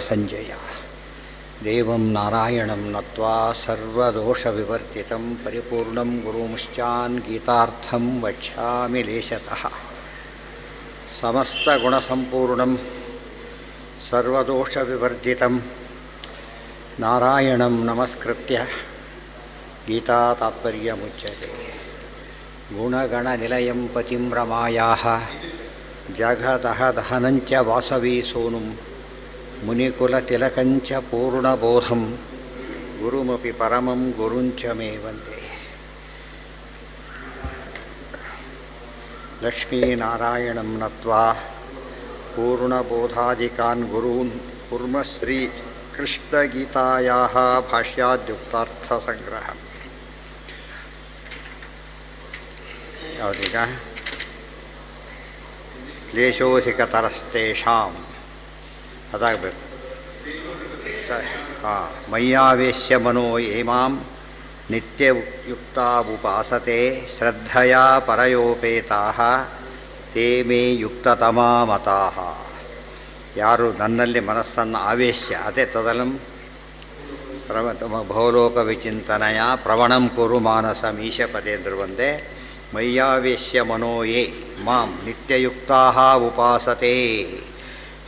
ಸಂಜಯ ದೇವಂ ನಾರಾಯಣಂ ನತ್ವಾ ಸರ್ವದೋಷವಿವರ್ಜಿತಂ ಪರಿಪೂರ್ಣಂ ಗುರುಮುಶ್ಚಾನ್ ಗೀತಾರ್ಥಂ ವಕ್ಷ್ಯಾಮಿ ಲೇಶತಃ ಸಮಸ್ತಗುಣಸಂಪೂರ್ಣಂ ಸರ್ವದೋಷವಿವರ್ಜಿತಂ ನಾರಾಯಣಂ ನಮಸ್ಕೃತ್ಯ ಗೀತಾ ತಾತ್ಪರ್ಯಮುಚ್ಯತೆ ಗುಣಗಣನಿಲಯಂ ಪತಿಂ ರಮಾಯಾಃ ಜಗದಃ ದಹನಂಚ ವಾಸವಿ ಸೋನುಂ ಮುನಿಕುಲತಿಲಕಂಚ ಪೂರ್ಣಬೋಧಂ ಗುರುಮಪಿ ಪರಮಂ ಗುರುಂಚ ಮೇ ವಂದೇ. ಲಕ್ಷ್ಮೀನಾರಾಯಣಂ ನತ್ವಾ ಪೂರ್ಣಬೋಧಾದಿಕಾನ್ ಗುರೂನ್ ಕುರ್ಮ ಶ್ರೀ ಕೃಷ್ಣಗೀತಾಯಾಃ ಭಾಷ್ಯಾದ್ಯುಕ್ತಾರ್ಥಸಂಗ್ರಹ. ಯಾವುದೀಗ ಕ್ಲೇಶೋಧಿಕತರಸ್ತೇಷಾಂ ಅದಾಗಬೇಕು. ಮಯ್ಯಾವೇಶ್ಯ ಮನೋ ಏಮಾಂ ನಿತ್ಯಯುಕ್ತಾವುಪಾಸತೆ ಶ್ರದ್ಧಯಾ ಪರಯೋಪೇತಾಃ ತೇ ಮೇ ಯುಕ್ತತಮಾ ಮತಾಃ. ಯಾರು ನನ್ನಲ್ಲಿ ಮನಸ್ಸನ್ನು ಆವೇಶ್ಯ ಅದೇ ತದಲಂ ಭವಲೋಕ ವಿಚಿಂತನಯ ಪ್ರವಣಂ ಕುರು ಮಾನಸಮೀಶ ಪದೇಂದ್ರ ಒಂದೇ. ಮಯ್ಯಾವೇಶ್ಯ ಮನೋ ಯೇ ಮಾಂ ನಿತ್ಯಯುಕ್ತಾಃ ಉಪಾಸತೆ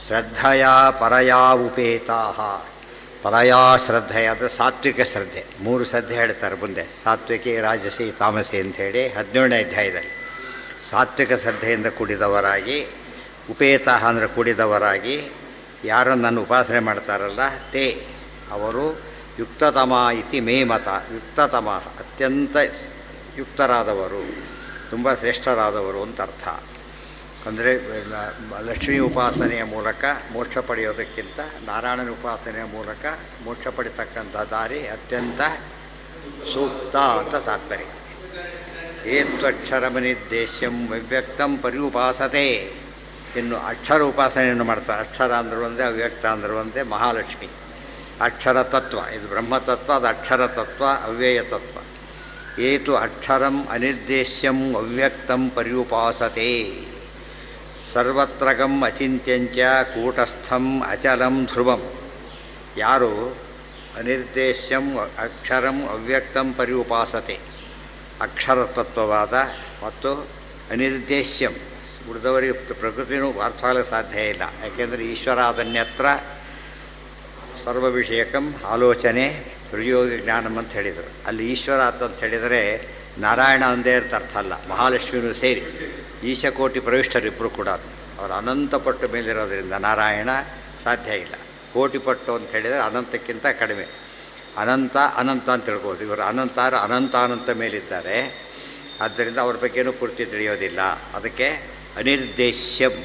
ಶ್ರದ್ಧಯಾ ಪರಯಾ ಉಪೇತಾಃ. ಪರಯಾ ಶ್ರದ್ಧೆ ಅಂದರೆ ಸಾತ್ವಿಕ ಶ್ರದ್ಧೆ. ಮೂರು ಶ್ರದ್ಧೆ ಹೇಳ್ತಾರೆ ಮುಂದೆ, ಸಾತ್ವಿಕೆ ರಾಜಸಿ ತಾಮಸಿ ಅಂಥೇಳಿ 17ನೇ ಅಧ್ಯಾಯದಲ್ಲಿ. ಸಾತ್ವಿಕ ಶ್ರದ್ಧೆಯಿಂದ ಕೂಡಿದವರಾಗಿ, ಉಪೇತಾಃ ಅಂದರೆ ಕೂಡಿದವರಾಗಿ ಯಾರನ್ನು ನನ್ನ ಉಪಾಸನೆ ಮಾಡ್ತಾರಲ್ಲ ತೇ ಅವರು ಯುಕ್ತತಮ ಇತಿ ಮೇ ಮತ. ಯುಕ್ತತಮ ಅತ್ಯಂತ ಯುಕ್ತರಾದವರು, ತುಂಬ ಶ್ರೇಷ್ಠರಾದವರು ಅಂತ ಅರ್ಥ. ಅಂದರೆ ಲಕ್ಷ್ಮೀ ಉಪಾಸನೆಯ ಮೂಲಕ ಮೋಕ್ಷ ಪಡೆಯೋದಕ್ಕಿಂತ ನಾರಾಯಣನ ಉಪಾಸನೆಯ ಮೂಲಕ ಮೋಕ್ಷ ಪಡಿತಕ್ಕಂಥ ದಾರಿ ಅತ್ಯಂತ ಸೂಕ್ತ ಅಂತ ತಾತ್ಪರ್ಯ. ಏತ್ವಕ್ಷರಮನಿರ್ದೇಶ್ಯಂ ಅವ್ಯಕ್ತಂ ಪರ್ಯುಪಾಸತೆ. ಇನ್ನು ಅಕ್ಷರ ಉಪಾಸನೆಯನ್ನು ಮಾಡ್ತಾರೆ. ಅಕ್ಷರ ಅಂದರೂ ಒಂದೇ, ಅವ್ಯಕ್ತ ಅಂದರೂ ಒಂದೇ. ಮಹಾಲಕ್ಷ್ಮಿ ಅಕ್ಷರ ತತ್ವ, ಇದು ಬ್ರಹ್ಮತತ್ವ, ಅದು ಅಕ್ಷರ ತತ್ವ, ಅವ್ಯಯ ತತ್ವ. ಏತು ಅಕ್ಷರಂ ಅನಿರ್ದೇಶ್ಯಂ ಅವ್ಯಕ್ತಂ ಪರ್ಯುಪಾಸತೆ ಸರ್ವತ್ರಗಂ ಅಚಿಂತ್ಯಂಚ ಕೂಟಸ್ಥಂ ಅಚಲಂ ಧ್ರುವಂ. ಯಾರು ಅನಿರ್ದೇಶ್ಯಂ ಅಕ್ಷರಂ ಅವ್ಯಕ್ತಂ ಪರ್ಯುಪಾಸತೆ, ಅಕ್ಷರ ತತ್ವವಾದ ಮತ್ತು ಅನಿರ್ದೇಶ್ಯಂ, ಉಳಿದವರಿಗೆ ಪ್ರಕೃತಿನೂ ಅರ್ಥವಾಗಲು ಸಾಧ್ಯ ಇಲ್ಲ. ಯಾಕೆಂದರೆ ಈಶ್ವರ ಅದನ್ಯತ್ರ ಸರ್ವ ವಿಷಯಕಂ ಆಲೋಚನೆ ಹೃದಯೋಗಿ ಜ್ಞಾನಂ ಅಂತ ಹೇಳಿದರು. ಅಲ್ಲಿ ಈಶ್ವರ ಅಂತ ಹೇಳಿದರೆ ನಾರಾಯಣ ಒಂದೇ ಅಂತ ಅರ್ಥ ಅಲ್ಲ, ಮಹಾಲಕ್ಷ್ಮಿನೂ ಸೇರಿ ಈಶಕೋಟಿ ಪ್ರವಿಷ್ಟರಿಬ್ಬರು ಕೂಡ. ಅವರು ಅನಂತ ಪಟ್ಟು ಮೇಲಿರೋದ್ರಿಂದ ನಾರಾಯಣ ಸಾಧ್ಯ ಇಲ್ಲ. ಕೋಟಿ ಪಟ್ಟು ಅಂತ ಹೇಳಿದರೆ ಅನಂತಕ್ಕಿಂತ ಕಡಿಮೆ. ಅನಂತ ಅನಂತ ಅಂತ ತಿಳ್ಬೋದು. ಇವರು ಅನಂತ ಮೇಲಿದ್ದಾರೆ. ಆದ್ದರಿಂದ ಅವ್ರ ಬಗ್ಗೆನೂ ಪೂರ್ತಿ ತಿಳಿಯೋದಿಲ್ಲ. ಅದಕ್ಕೆ ಅನಿರ್ದೇಶ್ಯಂ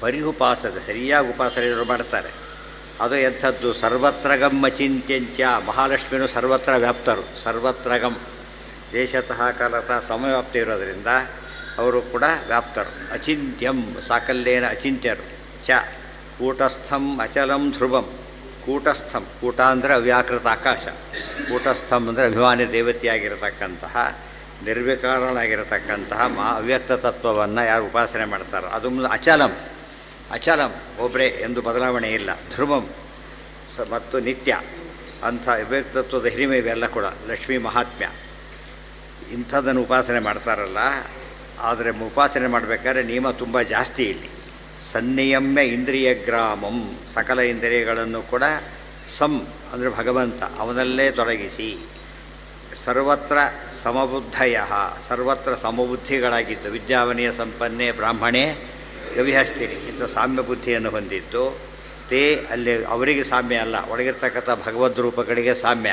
ಪರಿಉಪಾಸದ ಸರಿಯಾಗಿ ಉಪಾಸನೆಯನ್ನು ಮಾಡ್ತಾರೆ. ಅದು ಎಂಥದ್ದು? ಸರ್ವತ್ರಗಂ ಅಚಿಂತ್ಯಂಚ. ಮಹಾಲಕ್ಷ್ಮಿನೂ ಸರ್ವತ್ರ ವ್ಯಾಪ್ತರು. ಸರ್ವತ್ರಗಂ ದೇಶತಃ ಕಾಲತಃ ಸಮವ್ಯಾಪ್ತಿ ಇರೋದರಿಂದ ಅವರು ಕೂಡ ವ್ಯಾಪ್ತರು. ಅಚಿಂತ್ಯಂ ಸಾಕಲ್ಯೇನ ಅಚಿಂತ್ಯರು. ಚ ಕೂಟಸ್ಥಂ ಅಚಲಂ ಧ್ರುವಂ. ಕೂಟಸ್ಥಂ, ಕೂಟ ಅಂದರೆ ಅವ್ಯಾಕೃತ ಆಕಾಶ. ಕೂಟಸ್ಥಂ ಅಂದರೆ ಅಭಿಮಾನಿ ದೇವತೆಯಾಗಿರತಕ್ಕಂತಹ ನಿರ್ವಿಕಾರನಾಗಿರತಕ್ಕಂತಹ ಅವ್ಯಕ್ತ ತತ್ವವನ್ನು ಯಾರು ಉಪಾಸನೆ ಮಾಡ್ತಾರೋ ಅದು ಅಚಲಂ. ಅಚಲಂ ಒಬ್ಬರೇ ಎಂದು ಬದಲಾವಣೆ ಇಲ್ಲ. ಧ್ರುವಂ ಮತ್ತು ನಿತ್ಯ ಅಂಥ ಅವ್ಯಕ್ತತ್ವದ ಹಿರಿಮೆ ಇವೆಲ್ಲ ಕೂಡ ಲಕ್ಷ್ಮೀ ಮಹಾತ್ಮ್ಯ. ಇಂಥದ್ದನ್ನು ಉಪಾಸನೆ ಮಾಡ್ತಾರಲ್ಲ. ಆದರೆ ಉಪಾಸನೆ ಮಾಡಬೇಕಾದ್ರೆ ನಿಯಮ ತುಂಬ ಜಾಸ್ತಿ ಇಲ್ಲಿ. ಸನ್ನಿಯಮ್ಯ ಇಂದ್ರಿಯ ಗ್ರಾಮಂ, ಸಕಲ ಇಂದ್ರಿಯಗಳನ್ನು ಕೂಡ ಸಂ ಅಂದರೆ ಭಗವಂತ ಅವನಲ್ಲೇ ತೊಡಗಿಸಿ, ಸರ್ವತ್ರ ಸಮಬುದ್ಧಯ, ಸರ್ವತ್ರ ಸಮಬುದ್ಧಿಗಳಾಗಿದ್ದು, ವಿದ್ಯಾವನಿಯ ಸಂಪನ್ನೆ ಬ್ರಾಹ್ಮಣೇ ಗವಿಹಸ್ತಿನಿ ಇಂಥ ಸಾಮ್ಯ ಬುದ್ಧಿಯನ್ನು ಹೊಂದಿದ್ದು. ತೇ ಅಲ್ಲಿ ಅವರಿಗೆ ಸಾಮ್ಯ ಅಲ್ಲ, ಒಳಗಿರ್ತಕ್ಕಂಥ ಭಗವದ್ ರೂಪಗಳಿಗೆ ಸಾಮ್ಯ.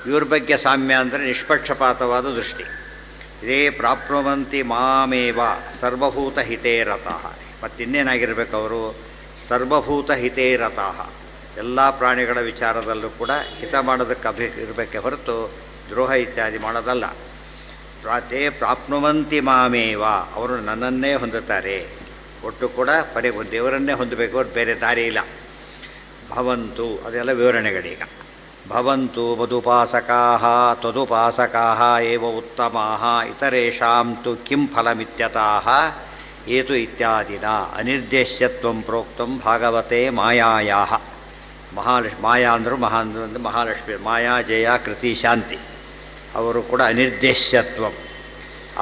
ಇವ್ರ ಬಗ್ಗೆ ಸಾಮ್ಯ ಅಂದರೆ ನಿಷ್ಪಕ್ಷಪಾತವಾದ ದೃಷ್ಟಿ. ಇದೇ ಪ್ರಾಪ್ನುವಂತಿ ಮಾಮೇವ ಸರ್ವಭೂತ ಹಿತೇ ರತಃ. ಮತ್ತಿನ್ನೇನಾಗಿರ್ಬೇಕು ಅವರು? ಸರ್ವಭೂತ ಹಿತೇ ರತಃ. ಎಲ್ಲ ಪ್ರಾಣಿಗಳ ವಿಚಾರದಲ್ಲೂ ಕೂಡ ಹಿತ ಮಾಡೋದಕ್ಕೆ ಇರಬೇಕೆ ಹೊರತು ದ್ರೋಹ ಇತ್ಯಾದಿ ಮಾಡೋದಲ್ಲ. ತೇ ಪ್ರಾಪ್ನುವಂತಿ ಮಾಮೇವ, ಅವರು ನನ್ನನ್ನೇ ಹೊಂದುತ್ತಾರೆ. ಒಟ್ಟು ಕೂಡ ಕೊನೆಗೆ ದೇವರನ್ನೇ ಹೊಂದಬೇಕು, ಅವ್ರು ಬೇರೆ ದಾರಿ ಇಲ್ಲ. ಭವಂತು ಅದೆಲ್ಲ ವಿವರಣೆಗಳೀಗ. ಭವಂತು ಮದುಪಾಸಕಾಃ ತ್ವದುಪಾಸಕಾಃ ಏವ ಉತ್ತಮಾಃ ಇತರೇಷಾಂ ತು ಕಿಂ ಫಲಮಿತ್ಯತಃ ಏತು ಇತ್ಯಾದಿನ ಅನಿರ್ದೇಶ್ಯತ್ವಂ ಪ್ರೋಕ್ತಂ ಭಾಗವತೆ ಮಾಯಾಯಾಹ. ಮಾಯಾ ಅಂದರು ಮಹಾಲಕ್ಷ್ಮಿ, ಮಾಯಾ ಜಯ ಕೃತಿ ಶಾಂತಿ ಅವರು ಕೂಡ ಅನಿರ್ದೇಶ್ಯತ್ವಂ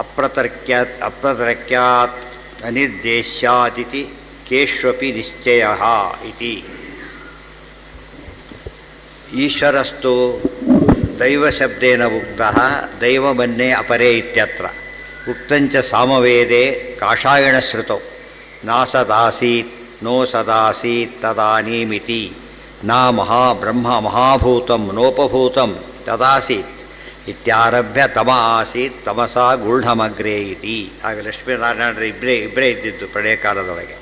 ಅಪ್ರತರ್ಕ್ಯಾತ್ ಅನಿರ್ದೇಶ್ಯಾದಿತಿ ಕೇಶ್ವಪಿ ನಿಶ್ಚಯ ಇತಿ. ಈಶ್ವರಸ್ತು ದೈವಶಬ್ದೇನ ಉಕ್ತಃ ದೈವಮನ್ಯೇ ಅಪರೇ ಇತ್ಯತ್ರ ಉಕ್ತಂಚ ಸಾಮವೇದೇ ಕಾಷಾಯಣಶ್ರುತೌ ನಾಸದಾಸೀತ್ ನೋ ಸದಾಸೀತ್ ತದಾನೀಮಿತಿ ನಾ ಬ್ರಹ್ಮ ಮಹಾಭೂತಂ ನೋಪಭೂತಂ ತದಾಸೀತ್ ಇತ್ಯಾರಭ್ಯ ತಮ ಆಸೀತ್ ತಮಸಾ ಗೂಢಮಗ್ರೇ ಇತಿ. ಆಗ ಲಕ್ಷ್ಮೀನಾರಾಯಣರು ಇಬ್ಬರೇ ಇದ್ದಿದ್ದು ಪ್ರಳಯ ಕಾಲದೊಳಗೆ.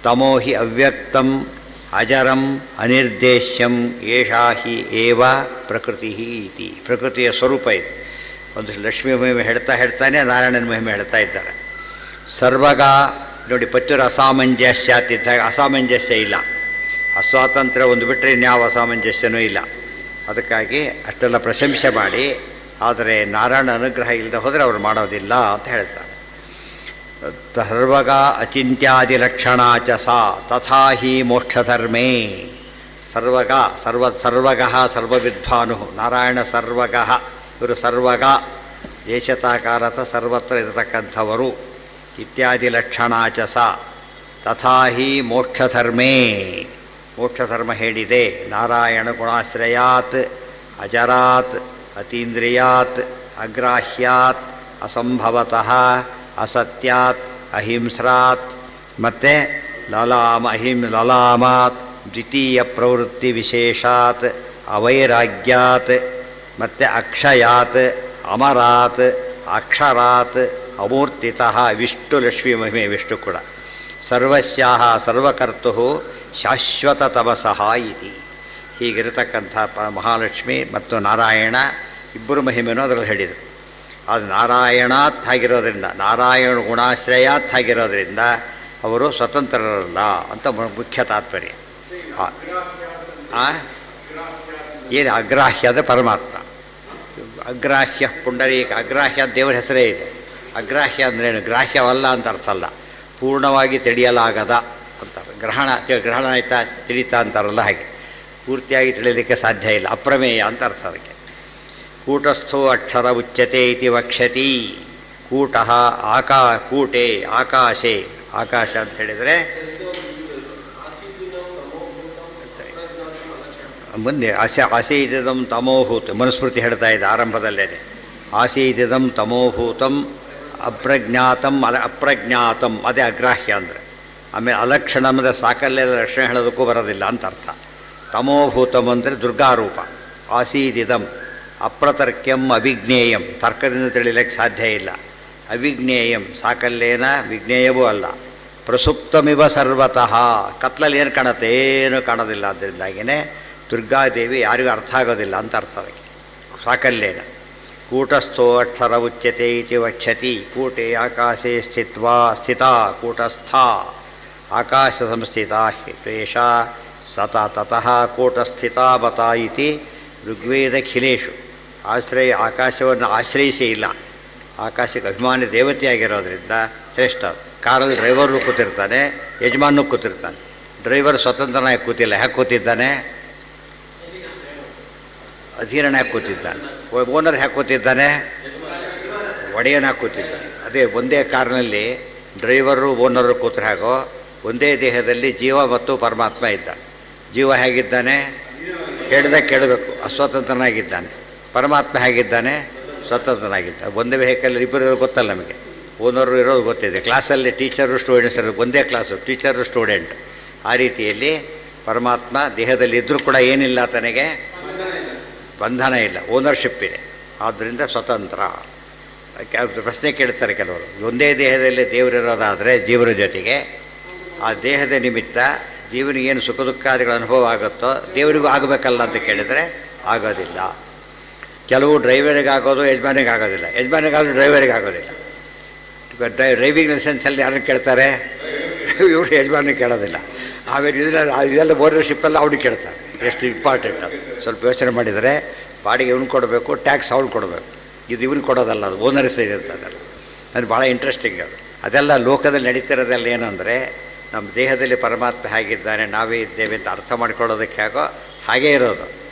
ತಮೋ ಹಿ ಅವ್ಯಕ್ತಂ ಅಜರಂ ಅನಿರ್ದೇಶ್ಯಂ ಏಷಾ ಹಿ ಏವ ಪ್ರಕೃತಿ ಇತಿ. ಪ್ರಕೃತಿಯ ಸ್ವರೂಪ ಇದು. ಒಂದು ಲಕ್ಷ್ಮೀ ಮಹಿಮೆ ಹೇಳ್ತಾನೆ ನಾರಾಯಣನ ಮಹಿಮೆ ಹೇಳ್ತಾ ಇದ್ದಾರೆ. ಸರ್ವಗ ನೋಡಿ, ಪಚ್ಚುರ ಅಸಾಮಂಜಸ್ಯ ಅಂತಿದ್ದಾಗ ಅಸಾಮಂಜಸ್ಯ ಇಲ್ಲ, ಅಸ್ವಾತಂತ್ರ್ಯ ಒಂದು ಬಿಟ್ಟರೆ ಇನ್ಯಾವ ಅಸಾಮಂಜಸ್ಯನೂ ಇಲ್ಲ. ಅದಕ್ಕಾಗಿ ಅಷ್ಟೆಲ್ಲ ಪ್ರಶಂಸೆ ಮಾಡಿ, ಆದರೆ ನಾರಾಯಣ ಅನುಗ್ರಹ ಇಲ್ಲದೆ ಹೋದರೆ ಅವ್ರು ಮಾಡೋದಿಲ್ಲ ಅಂತ ಹೇಳ್ತಾರೆ. ಸರ್ವಗ ಅಚಿಂತ್ಯಾದಿಲಕ್ಷಣ ಚ ಸಾ ತಥಾ ಹಿ ಮೋಕ್ಷಧರ್ಮೇ. ಸರ್ವಗಃ ಸರ್ವವಿದ್ವಾನು ನಾರಾಯಣ ಸರ್ವಗಃ, ಇವರು ಸರ್ವಗ ದೇಶತಾಕಾರತ ಸರ್ವತ್ರ ಇರತಕ್ಕಂಥವರು. ಇತ್ಯಾದಿ ಲಕ್ಷಣ ಚ ಸಾ ತಥಾ ಹಿ ಮೋಕ್ಷಧರ್ಮೇ. ಮೋಕ್ಷಧರ್ಮ ಹೇಳಿದೆ. ನಾರಾಯಣ ಗುಣಾಶ್ರಯಾತ್ ಅಜರಾತ್ ಅತೀಂದ್ರಿಯಾತ್ ಅಗ್ರಾಹ್ಯಾತ್ ಅಸಂಭವತಃ ಅಸತ್ಯಾತ್ ಅಹಿಂಸ್ರಾತ್ ಮತ್ತು ಲಲಾಮಾತ್ ದ್ವಿತೀಯ ಪ್ರವೃತ್ತಿ ವಿಶೇಷಾತ್ ಅವೈರಾಗ್ಯಾತ್ ಮತ್ತು ಅಕ್ಷಯಾತ್ ಅಮರಾತ್ ಅಕ್ಷರಾತ್ ಅಮೂರ್ತಿತಃ. ವಿಷ್ಣು ಲಕ್ಷ್ಮೀ ಮಹಿಮೆ ವಿಷ್ಣು ಕೂಡ ಸರ್ವಸ್ಯಾಹ ಸರ್ವಕರ್ತು ಶಾಶ್ವತ ತಮಸಃ ಇತಿ. ಹೀಗಿರತಕ್ಕಂಥ ಮಹಾಲಕ್ಷ್ಮಿ ಮತ್ತು ನಾರಾಯಣ ಇಬ್ಬರು ಮಹಿಮೆನೂ ಅದರಲ್ಲಿ ಹೇಳಿದರು. ಅದು ನಾರಾಯಣಾತ್ ಆಗಿರೋದ್ರಿಂದ, ನಾರಾಯಣ ಗುಣಾಶ್ರಯಾತ್ ಆಗಿರೋದ್ರಿಂದ ಅವರು ಸ್ವತಂತ್ರರಲ್ಲ ಅಂತ ಮುಖ್ಯ ತಾತ್ಪರ್ಯ. ಏನು ಅಗ್ರಾಹ್ಯ ಅಂದರೆ ಪರಮಾತ್ಮ, ಅಗ್ರಾಹ್ಯ ಪುಂಡರೀಕ, ಅಗ್ರಾಹ್ಯ ದೇವರ ಹೆಸರೇ ಇದೆ. ಅಗ್ರಾಹ್ಯ ಅಂದ್ರೇನು? ಗ್ರಾಹ್ಯವಲ್ಲ ಅಂತ ಅರ್ಥ ಅಲ್ಲ, ಪೂರ್ಣವಾಗಿ ತಿಳಿಯಲಾಗದ ಅಂತಾರೆ. ಗ್ರಹಣ ಆಯ್ತಾ ತಿಳಿತಾ ಅಂತಾರಲ್ಲ, ಹಾಗೆ ಪೂರ್ತಿಯಾಗಿ ತಿಳಿಯಲಿಕ್ಕೆ ಸಾಧ್ಯ ಇಲ್ಲ, ಅಪ್ರಮೇಯ ಅಂತ ಅರ್ಥ ಅದಕ್ಕೆ. ಕೂಟಸ್ಥೋ ಅಕ್ಷರ ಉಚ್ಯತೆ ಇತಿ ವಕ್ಷತಿ. ಕೂಟಃ ಕೂಟೆ ಆಕಾಶೆ, ಆಕಾಶ ಅಂತ ಹೇಳಿದರೆ ಮುಂದೆ ಆಸೀದಿದಂ ತಮೋಭೂತ ಮನುಸ್ಮೃತಿ ಹೇಳ್ತಾ ಇದೆ ಆರಂಭದಲ್ಲೇ. ಆಸೀದಿದಂ ತಮೋಭೂತಂ ಅಪ್ರಜ್ಞಾತಂ ಅಪ್ರಜ್ಞಾತಂ, ಅದೇ ಅಗ್ರಾಹ್ಯ ಅಂದರೆ. ಆಮೇಲೆ ಅಲಕ್ಷಣ ಅಂದರೆ ಸಾಕಲ್ಲೆಲ್ಲ ಲಕ್ಷಣ ಹೇಳೋದಕ್ಕೂ ಬರೋದಿಲ್ಲ ಅಂತ ಅರ್ಥ. ತಮೋಭೂತಂ ಅಂದರೆ ದುರ್ಗಾರೂಪ. ಆಸೀದಿದಂ ಅಪ್ರತರ್ಕ್ಯಂ ಅವಿಜ್ಞೇಯಂ, ತರ್ಕದಿಂದ ತಿಳಿಲಿಕ್ಕೆ ಸಾಧ್ಯ ಇಲ್ಲ. ಅವಿಜ್ಞೇಯಂ ಸಾಕಲ್ಲೇನ ವಿಜ್ಞೇಯವೂ ಅಲ್ಲ. ಪ್ರಸುಪ್ತಮಿವ ಸರ್ವತಃ, ಕತ್ಲಲ್ಲಿ ಏನು ಕಾಣುತ್ತೆ? ಏನೂ ಕಾಣೋದಿಲ್ಲ. ಅದರಿಂದಾಗಿಯೇ ದುರ್ಗಾದೇವಿ ಯಾರಿಗೂ ಅರ್ಥ ಆಗೋದಿಲ್ಲ ಅಂತ ಅರ್ಥ ಅದಕ್ಕೆ. ಸಾಕಲ್ಲೇನ ಕೂಟಸ್ಥೋ ಅಕ್ಷರ ಉಚ್ಯತೆ ಇತಿ ವಕ್ಷತಿ. ಕೂಟೆ ಆಕಾಶೆ ಸ್ಥಿತಾ ಕೂಟಸ್ಥ, ಆಕಾಶ ಸಂಸ್ಥಿತ ಹೇಷ ಸತ ತತಃ ಕೂಟಸ್ಥಿತಾ ಬತ ಇತಿ ಋಗ್ವೇದಖಿಲೇಶು. ಆಕಾಶವನ್ನು ಆಶ್ರಯಿಸೇ ಇಲ್ಲ, ಆಕಾಶಕ್ಕೆ ಅಭಿಮಾನಿ ದೇವತೆಯಾಗಿರೋದ್ರಿಂದ ಶ್ರೇಷ್ಠ. ಕಾರಲ್ಲಿ ಡ್ರೈವರು ಕೂತಿರ್ತಾನೆ, ಯಜಮಾನೂ ಕೂತಿರ್ತಾನೆ. ಡ್ರೈವರ್ ಸ್ವತಂತ್ರನಾಗಿ ಕೂತಿಲ್ಲ. ಹೇಗೆ ಕೂತಿದ್ದಾನೆ? ಅಧೀರನಾಗಿ ಕೂತಿದ್ದಾನೆ. ಓನರ್ ಹೇಗೆ ಕೂತಿದ್ದಾನೆ? ಒಡೆಯನಾಗಿ ಕೂತಿದ್ದಾನೆ. ಅದೇ ಒಂದೇ ಕಾರ್ನಲ್ಲಿ ಡ್ರೈವರು ಓನರು ಕೂತ್ರೆ ಹಾಗೋ ಒಂದೇ ದೇಹದಲ್ಲಿ ಜೀವ ಮತ್ತು ಪರಮಾತ್ಮ ಇದ್ದಾನೆ. ಜೀವ ಹೇಗಿದ್ದಾನೆ? ಹೇಳಿದಾಗ ಕೇಳಬೇಕು, ಅಸ್ವತಂತ್ರನಾಗಿದ್ದಾನೆ. ಪರಮಾತ್ಮ ಹೇಗಿದ್ದಾನೆ? ಸ್ವತಂತ್ರನಾಗಿದ್ದಾನೆ. ಒಂದೇ ವೆಹಿಕಲ್ ಇಬ್ಬರು ಇರೋದು ಗೊತ್ತಲ್ಲ ನಮಗೆ. ಓನರು ಇರೋದು ಗೊತ್ತಿದೆ. ಕ್ಲಾಸಲ್ಲಿ ಟೀಚರು ಸ್ಟೂಡೆಂಟ್ಸ್ ಇರೋದು ಒಂದೇ ಕ್ಲಾಸು, ಟೀಚರು ಸ್ಟೂಡೆಂಟ್. ಆ ರೀತಿಯಲ್ಲಿ ಪರಮಾತ್ಮ ದೇಹದಲ್ಲಿ ಇದ್ದರೂ ಕೂಡ ಏನಿಲ್ಲ, ತನಗೆ ಬಂಧನ ಇಲ್ಲ, ಓನರ್ಶಿಪ್ ಇದೆ. ಆದ್ದರಿಂದ ಸ್ವತಂತ್ರ. ಪ್ರಶ್ನೆ ಕೇಳ್ತಾರೆ ಕೆಲವರು, ಒಂದೇ ದೇಹದಲ್ಲಿ ದೇವರಿರೋದಾದರೆ ಜೀವನ ಜೊತೆಗೆ ಆ ದೇಹದ ನಿಮಿತ್ತ ಜೀವನಿಗೇನು ಸುಖ ದುಃಖಾದಿಗಳ ಅನುಭವ ಆಗುತ್ತೋ ದೇವರಿಗೂ ಆಗಬೇಕಲ್ಲ ಅಂತ ಕೇಳಿದರೆ ಆಗೋದಿಲ್ಲ. ಕೆಲವು ಡ್ರೈವರಿಗಾಗೋದು, ಯಜಮಾನಿಗಾಗೋದಿಲ್ಲ. ಯಜಮಾನಿಗಾದರೂ ಡ್ರೈವರಿಗೆ ಆಗೋದಿಲ್ಲ. ಡ್ರೈವಿಂಗ್ ಲೈಸೆನ್ಸಲ್ಲಿ ಯಾರನ್ನು ಕೇಳ್ತಾರೆ? ಇವರು ಯಜಮಾನಿಗೆ ಕೇಳೋದಿಲ್ಲ. ಆಮೇಲೆ ಇದೆಲ್ಲ ಓನರ್ಶಿಪ್ಪೆಲ್ಲ ಅವ್ನಿಗೆ ಕೇಳ್ತಾರೆ. ಎಷ್ಟು ಇಂಪಾರ್ಟೆಂಟ್ ಅದು. ಸ್ವಲ್ಪ ಯೋಚನೆ ಮಾಡಿದರೆ ಬಾಡಿಗೆ ಇವನು ಕೊಡಬೇಕು, ಟ್ಯಾಕ್ಸ್ ಅವ್ನು ಕೊಡಬೇಕು. ಇದು ಇವನು ಕೊಡೋದಲ್ಲ, ಅದು ಓನರ್ಸ್ ಇರುತ್ತೆ. ಅದೆಲ್ಲ ಅದು ಭಾಳ ಇಂಟ್ರೆಸ್ಟಿಂಗ್ ಅದು. ಅದೆಲ್ಲ ಲೋಕದಲ್ಲಿ ನಡೀತಿರೋದೆಲ್ಲ ಏನು ಅಂದರೆ ನಮ್ಮ ದೇಹದಲ್ಲಿ ಪರಮಾತ್ಮ ಹೇಗಿದ್ದಾನೆ, ನಾವೇ ಇದ್ದೇವೆ ಅಂತ ಅರ್ಥ ಮಾಡ್ಕೊಳ್ಳೋದಕ್ಕೆ ಹೇಗೋ ಹಾಗೇ ಇರೋದು.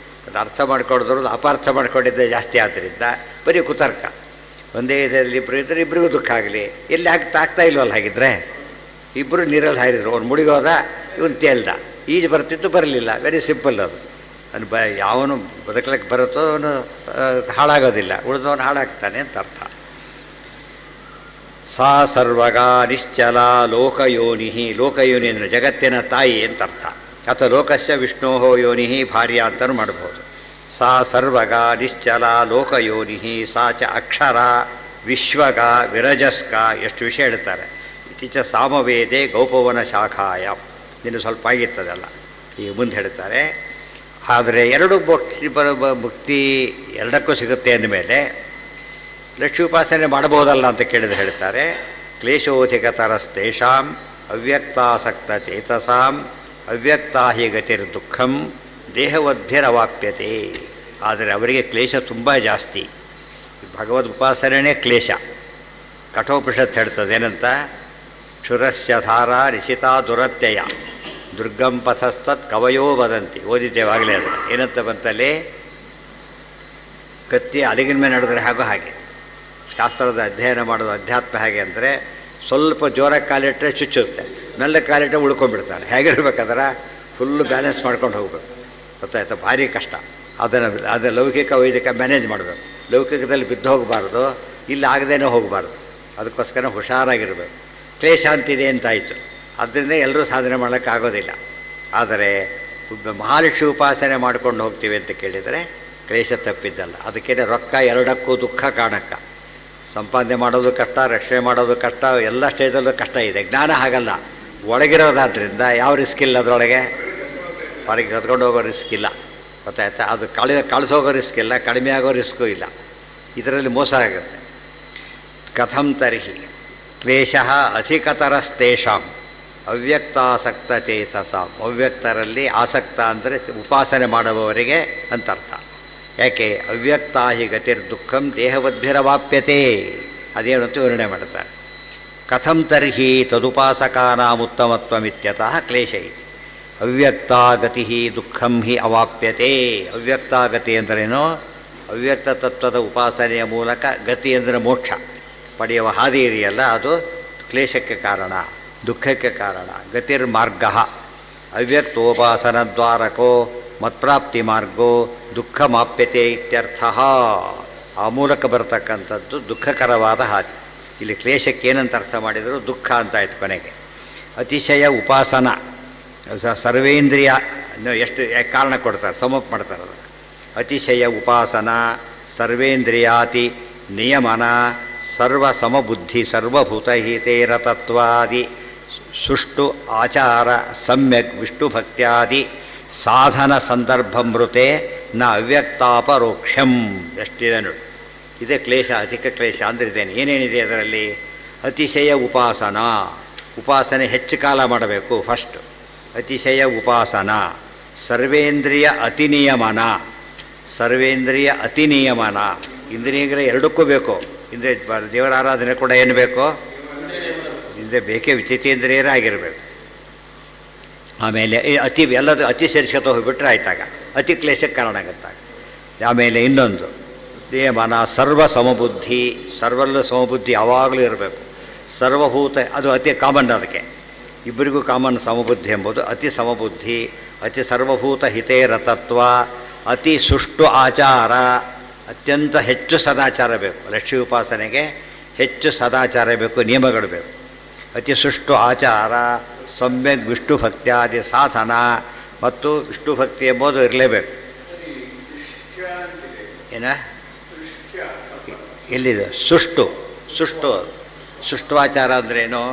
ಅದು ಅರ್ಥ ಮಾಡ್ಕೊಳ್ಳೋದ್ರದ್ದು ಅಪಾರ್ಥ ಮಾಡ್ಕೊಂಡಿದ್ದೆ ಜಾಸ್ತಿ ಆದ್ದರಿಂದ ಬರೀ ಕುತರ್ಕ. ಒಂದೇ ಇದರಲ್ಲಿ ಇಬ್ಬರು ಇದ್ದರೆ ಇಬ್ಬರಿಗೂ ದುಃಖ ಆಗಲಿ, ಎಲ್ಲಿ ಆಗ್ತಾ ಇಲ್ವಲ್ಲ. ಹಾಗಿದ್ರೆ ಇಬ್ಬರು ನೀರಲ್ಲಿ ಹಾರಿದ್ರು, ಅವ್ನು ಮುಡಿಗೋದ, ಇವನು ತೇಲ್ದ, ಈಜು ಬರ್ತಿತ್ತು ಬರಲಿಲ್ಲ. ವೆರಿ ಸಿಂಪಲ್ ಅದು. ಅದು ಯಾವನು ಬದುಕಲಿಕ್ಕೆ ಬರುತ್ತೋ ಅವನು ಹಾಳಾಗೋದಿಲ್ಲ, ಉಳಿದವನು ಹಾಳಾಗ್ತಾನೆ ಅಂತ ಅರ್ಥ. ಸಾ ಸರ್ವಗ ನಿಶ್ಚಲ ಲೋಕಯೋನಿ, ಲೋಕಯೋನಿ ಅಂದರೆ ಜಗತ್ತಿನ ತಾಯಿ ಅಂತ ಅರ್ಥ. ಅಥವಾ ಲೋಕಸ್ಯ ವಿಷ್ಣೋ ಯೋನಿ ಭಾರ್ಯ ಅಂತಲೂ ಮಾಡ್ಬೋದು. ಸಾ ಸರ್ವಗ ನಿಶ್ಚಲ ಲೋಕಯೋನಿ ಸಾ ಚ ಅಕ್ಷರ ವಿಶ್ವಗ ವಿರಜಸ್ಕ, ಎಷ್ಟು ವಿಷಯ ಹೇಳ್ತಾರೆ. ಇತ್ತೀಚ ಸಾಮವೇದೆ ಗೌಪವನ ಶಾಖಾಯ, ಇನ್ನು ಸ್ವಲ್ಪ ಆಗಿತ್ತದಲ್ಲ, ಈಗ ಮುಂದೆ ಹೇಳ್ತಾರೆ. ಆದರೆ ಎರಡು ಮುಕ್ತಿ ಎರಡಕ್ಕೂ ಸಿಗುತ್ತೆ ಅಂದಮೇಲೆ ಲಕ್ಷ್ಮೀ ಉಪಾಸನೆ ಮಾಡಬಹುದಲ್ಲ ಅಂತ ಕೇಳಿದ್ರೆ ಹೇಳ್ತಾರೆ. ಕ್ಲೇಶೋಧಿಕತರಸ್ತೇಷಾಂ ಅವ್ಯಕ್ತಾಸಕ್ತ ಚೇತಸಾಂ ಅವ್ಯಕ್ತಾ ಹಿ ಗತಿರ್ದುಃಖಂ ದೇಹವದ್ಭಿರವಾಪ್ಯತೆ. ಆದರೆ ಅವರಿಗೆ ಕ್ಲೇಶ ತುಂಬ ಜಾಸ್ತಿ. ಭಗವದ್ ಉಪಾಸನೆ ಕ್ಲೇಶ. ಕಠೋಪನಿಷತ್ ಹೇಳ್ತದೆ ಏನಂತ, ಕ್ಷುರಸ್ಯ ಧಾರ ರಿಷಿತಾ ದುರತ್ಯಯ ದುರ್ಗಂ ಪಥಸ್ತತ್ ಕವಯೋ ವದಂತಿ. ಓದಿದ್ದೇವಾಗಲೇ ಅದು ಏನಂತ ಬಂತಲ್ಲಿ, ಕತ್ತಿ ಅಲಿಗಿನ ಮೇಲೆ ನಡೆದ್ರೆ ಹಾಗೋ ಹಾಗೆ. ಶಾಸ್ತ್ರದ ಅಧ್ಯಯನ ಮಾಡೋದು ಅಧ್ಯಾತ್ಮ ಹೇಗೆ ಅಂದರೆ, ಸ್ವಲ್ಪ ಜೋರಾಗಿ ಕಾಲಿಟ್ಟರೆ ಚುಚ್ಚುತ್ತೆ, ಮೆಲ್ಲಗೆ ಕಾಲಿಟ್ಟರೆ ಉಳ್ಕೊಂಡ್ಬಿಡ್ತಾರೆ. ಹೇಗಿರ್ಬೇಕಾದ್ರೆ ಫುಲ್ಲು ಬ್ಯಾಲೆನ್ಸ್ ಮಾಡ್ಕೊಂಡು ಹೋಗ್ಬೇಕು. ಗೊತ್ತಾಯ್ತಾ, ಭಾರಿ ಕಷ್ಟ. ಅದನ್ನು ಲೌಕಿಕ ವೈದಿಕ ಮ್ಯಾನೇಜ್ ಮಾಡಬೇಕು. ಲೌಕಿಕದಲ್ಲಿ ಬಿದ್ದು ಹೋಗಬಾರ್ದು, ಇಲ್ಲಿ ಆಗದೇನೋ ಹೋಗಬಾರ್ದು. ಅದಕ್ಕೋಸ್ಕರ ಹುಷಾರಾಗಿರಬೇಕು. ಕ್ಲೇಶ ಅಂತಿದೆ ಅಂತಾಯಿತು, ಅದರಿಂದ ಎಲ್ಲರೂ ಸಾಧನೆ ಮಾಡೋಕ್ಕಾಗೋದಿಲ್ಲ. ಆದರೆ ಮಹಾಲಕ್ಷ್ಮಿ ಉಪಾಸನೆ ಮಾಡ್ಕೊಂಡು ಹೋಗ್ತೀವಿ ಅಂತ ಕೇಳಿದರೆ ಕ್ಲೇಶ ತಪ್ಪಿದ್ದಲ್ಲ. ಅದಕ್ಕೇನೆ ರೊಕ್ಕ ಎರಡಕ್ಕೂ ದುಃಖ ಕಾಣಕ್ಕ. ಸಂಪಾದನೆ ಮಾಡೋದು ಕಷ್ಟ, ರಕ್ಷಣೆ ಮಾಡೋದು ಕಷ್ಟ, ಎಲ್ಲ ಸ್ಟೇಜಲ್ಲೂ ಕಷ್ಟ ಇದೆ. ಜ್ಞಾನ ಹಾಗಲ್ಲ, ಒಳಗಿರೋದಾದ್ರಿಂದ ಯಾವ ರಿಸ್ಕ್ ಇಲ್ಲ ಅದರೊಳಗೆ. ಹೊರಗೆ ಕತ್ಕೊಂಡು ಹೋಗೋ ರಿಸ್ಕ್ ಇಲ್ಲ. ಗೊತ್ತಾಯ್ತಾ, ಅದು ಕಳಿಸೋಗೋ ರಿಸ್ಕ್ ಇಲ್ಲ, ಕಡಿಮೆ ಆಗೋ ರಿಸ್ಕು ಇಲ್ಲ. ಇದರಲ್ಲಿ ಮೋಸ ಆಗುತ್ತೆ. ಕಥಂ ತರ್ಹಿ ಕ್ಲೇಶ ಅಧಿಕತರಸ್ತೇಷಾಂ ಅವ್ಯಕ್ತಾಸಕ್ತ ಚೇತಸಾಂ. ಅವ್ಯಕ್ತರಲ್ಲಿ ಆಸಕ್ತ ಅಂದರೆ ಉಪಾಸನೆ ಮಾಡುವವರಿಗೆ ಅಂತರ್ಥ. ಯಾಕೆ, ಅವ್ಯಕ್ತಾ ಹಿ ಗತಿರ್ದುಃಖಂ ದೇಹವದ್ಭಿರವಾಪ್ಯತೆ. ಅದೇನು ಅಂತ ವಿವರಣೆ ಮಾಡ್ತಾರೆ. ಕಥಂ ತರ್ಹಿ ತದುಪಾಸಕಾನಾಮುತ್ತಮತ್ವಮಿತ್ಯತಃ ಕ್ಲೇಶ ಇತಿ. ಅವ್ಯಕ್ತಾ ಗತಿ ದುಃಖಂ ಹಿ ಅವಾಪ್ಯತೆ. ಅವ್ಯಕ್ತಾ ಗತಿ ಅಂದ್ರೇನು, ಅವ್ಯಕ್ತ ತತ್ವದ ಉಪಾಸನೆಯ ಮೂಲಕ ಗತಿ ಅಂದರೆ ಮೋಕ್ಷ ಪಡೆಯುವ ಹಾದಿ ಇದೆಯಲ್ಲ, ಅದು ಕ್ಲೇಶಕ್ಕೆ ಕಾರಣ, ದುಃಖಕ್ಕೆ ಕಾರಣ. ಗತಿರ್ಮಾರ್ಗ ಅವ್ಯಕ್ತೋಪಾಸನದ್ವಾರಕೋ ಮತ್ಪ್ರಾಪ್ತಿ ಮಾರ್ಗೋ ದುಃಖಮಾಪ್ಯತೆ ಇತ್ಯರ್ಥ. ಆ ಮೂಲಕ ಬರತಕ್ಕಂಥದ್ದು ದುಃಖಕರವಾದ ಹಾದಿ. ಇಲ್ಲಿ ಕ್ಲೇಶಕ್ಕೆ ಏನಂತ ಅರ್ಥ ಮಾಡಿದರು, ದುಃಖ ಅಂತಾಯ್ತು ಕೊನೆಗೆ. ಅತಿಶಯ ಉಪಾಸನ ಸರ್ವೇಂದ್ರಿಯ ಎಷ್ಟು ಕಾರಣ ಕೊಡ್ತಾರೆ, ಸಮಪ್ ಮಾಡ್ತಾರೆ ಅದನ್ನು. ಅತಿಶಯ ಉಪಾಸನ ಸರ್ವೇಂದ್ರಿಯಾತಿ ನಿಯಮನ ಸರ್ವ ಸಮಬುದ್ಧಿ ಸರ್ವಭೂತಹಿತೇರತತ್ವಾದಿ ಸುಷ್ಟು ಆಚಾರ ಸಮ್ಯಕ್ ವಿಷ್ಣುಭಕ್ತ್ಯಾದಿ ಸಾಧನ ಸಂದರ್ಭಮೃತೆ ನ ಅವ್ಯಕ್ತಾಪರೋಕ್ಷಂ. ಎಷ್ಟಿದೆ ನೋಡಿ, ಇದೇ ಕ್ಲೇಶ. ಅಧಿಕ ಕ್ಲೇಶ ಅಂದರೆ ಇದೇನು, ಏನೇನಿದೆ ಅದರಲ್ಲಿ. ಅತಿಶಯ ಉಪಾಸನ, ಉಪಾಸನೆ ಹೆಚ್ಚು ಕಾಲ ಮಾಡಬೇಕು ಫಸ್ಟ್. ಅತಿಶಯ ಉಪಾಸನ. ಸರ್ವೇಂದ್ರಿಯ ಅತಿನಿಯಮನ, ಸರ್ವೇಂದ್ರಿಯ ಅತಿನಿಯಮನ. ಇಂದ್ರಿಯಗಳ ಎರಡಕ್ಕೂ ಬೇಕು. ಇಂದ್ರಿಯ ದೇವರ ಆರಾಧನೆ ಕೂಡ ಏನು ಬೇಕು, ಇಂದ್ರಿಯ ಬೇಕೇ, ವಿಚಿತೇಂದ್ರಿಯರಾಗಿರಬೇಕು. ಆಮೇಲೆ ಅತಿ ಎಲ್ಲದು ಅತಿ ಸೇರಿಸ್ಕೊತ ಹೋಗಿಬಿಟ್ರೆ ಆಯ್ತಾಗ ಅತಿ ಕ್ಲೇಶಕ್ಕೆ ಕಾರಣ ಆಗುತ್ತಾಗ. ಆಮೇಲೆ ಇನ್ನೊಂದು ನಿಯಮನ ಸರ್ವ ಸಮಬುದ್ಧಿ, ಸರ್ವಲ್ಲೂ ಸಮಬುದ್ಧಿ ಯಾವಾಗಲೂ ಇರಬೇಕು. ಸರ್ವಭೂತ ಅದು ಅತಿ ಕಾಮನ್, ಅದಕ್ಕೆ ಇಬ್ಬರಿಗೂ ಕಾಮನ್ ಸಮಬುದ್ಧಿ ಎಂಬುದು. ಅತಿ ಸಮಬುದ್ಧಿ, ಅತಿ ಸರ್ವಭೂತ ಹಿತೇರತತ್ವ, ಅತಿ ಸುಷ್ಟು ಆಚಾರ, ಅತ್ಯಂತ ಹೆಚ್ಚು ಸದಾಚಾರ ಬೇಕು. ಲಕ್ಷ್ಮೀ ಉಪಾಸನೆಗೆ ಹೆಚ್ಚು ಸದಾಚಾರ ಬೇಕು, ನಿಯಮಗಳು ಬೇಕು. ಅತಿ ಸುಷ್ಟು ಆಚಾರ, ಸಮ್ಯಕ್ ವಿಷ್ಣು ಭಕ್ತ್ಯಾದಿ ಸಾಧನ, ಮತ್ತು ವಿಷ್ಣು ಭಕ್ತಿ ಎಂಬುದು ಇರಲೇಬೇಕು. ಏನ ಎಲ್ಲಿದೆ ಸುಷ್ಟು, ಸುಷ್ಟುವಾಚಾರ ಅಂದ್ರೇನು,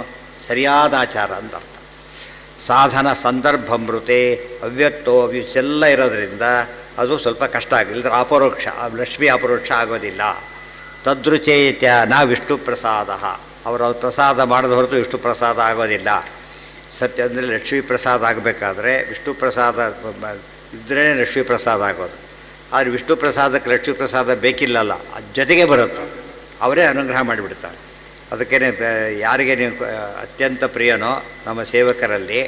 ಸರಿಯಾದ ಆಚಾರ ಅಂತ ಅರ್ಥ. ಸಾಧನ ಸಂದರ್ಭಮೃತೆ ಅವ್ಯಕ್ತೋ ಇವೆಲ್ಲ ಇರೋದರಿಂದ ಅದು ಸ್ವಲ್ಪ ಕಷ್ಟ ಆಗಿಲ್ಲ. ಅಪರೋಕ್ಷ, ಲಕ್ಷ್ಮೀ ಅಪರೋಕ್ಷ ಆಗೋದಿಲ್ಲ. ತದೃಚೇತ್ಯ ನ ವಿಷ್ಣು ಪ್ರಸಾದ, ಅವರ ಪ್ರಸಾದ ಮಾಡಿದ ಹೊರತು ವಿಷ್ಣು ಪ್ರಸಾದ ಆಗೋದಿಲ್ಲ. ಸತ್ಯ ಅಂದರೆ ಲಕ್ಷ್ಮೀ ಪ್ರಸಾದ ಆಗಬೇಕಾದ್ರೆ ವಿಷ್ಣು ಪ್ರಸಾದ ಇದ್ರೇ ಲಕ್ಷ್ಮೀ ಪ್ರಸಾದ ಆಗೋದು. ಆದರೆ ವಿಷ್ಣು ಪ್ರಸಾದಕ್ಕೆ ಲಕ್ಷ್ಮೀ ಪ್ರಸಾದ ಬೇಕಿಲ್ಲಲ್ಲ, ಅದು ಜೊತೆಗೆ ಬರುತ್ತೆ. ಅವರೇ ಅನುಗ್ರಹ ಮಾಡಿಬಿಡ್ತಾರೆ. ಅದಕ್ಕೇ ಯಾರಿಗೆ ನೀವು ಅತ್ಯಂತ ಪ್ರಿಯನೋ ನಮ್ಮ ಸೇವಕರಲ್ಲಿ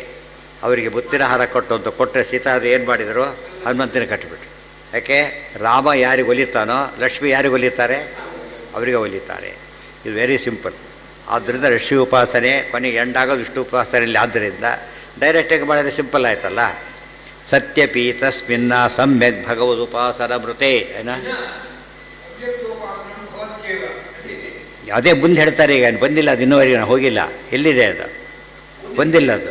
ಅವರಿಗೆ ಮುತ್ತಿನ ಹಾರ ಕೊಟ್ಟು ಅಂತ ಕೊಟ್ಟರೆ ಸೀತಾ ಅದು ಏನು ಮಾಡಿದರು, ಹನುಮಂತನ ಕಟ್ಟಿಬಿಟ್ರು. ಯಾಕೆ ರಾಮ ಯಾರಿಗೆ ಒಲಿತಾನೋ ಲಕ್ಷ್ಮಿ ಯಾರಿಗೆ ಒಲಿತಾರೆ, ಅವರಿಗೆ ಒಲಿತಾರೆ. ಇದು ವೆರಿ ಸಿಂಪಲ್. ಆದ್ದರಿಂದ ಲಕ್ಷ್ಮೀ ಉಪಾಸನೆ ಕೊನೆಗೆ ಎಂಡಾಗೋದು ವಿಷ್ಣು ಉಪಾಸನೆಯಲ್ಲಿ. ಆದ್ದರಿಂದ ಡೈರೆಕ್ಟಾಗಿ ಮಾಡಿದ್ರೆ ಸಿಂಪಲ್ ಆಯ್ತಲ್ಲ. ಸತ್ಯಪಿ ತಸ್ಮಿನ್ನ ಸಮ್ಯಕ್ ಭಗವದುಪಾಸನ ಮೃತೆ ಏನ ಅದೇ ಮುಂದೆ ಹೇಳ್ತಾರೆ. ಈಗ ಬಂದಿಲ್ಲ ಅದು ಇನ್ನೂವರೆಗೆ ನಾನು ಹೋಗಿಲ್ಲ. ಎಲ್ಲಿದೆ ಅದು? ಬಂದಿಲ್ಲ ಅದು,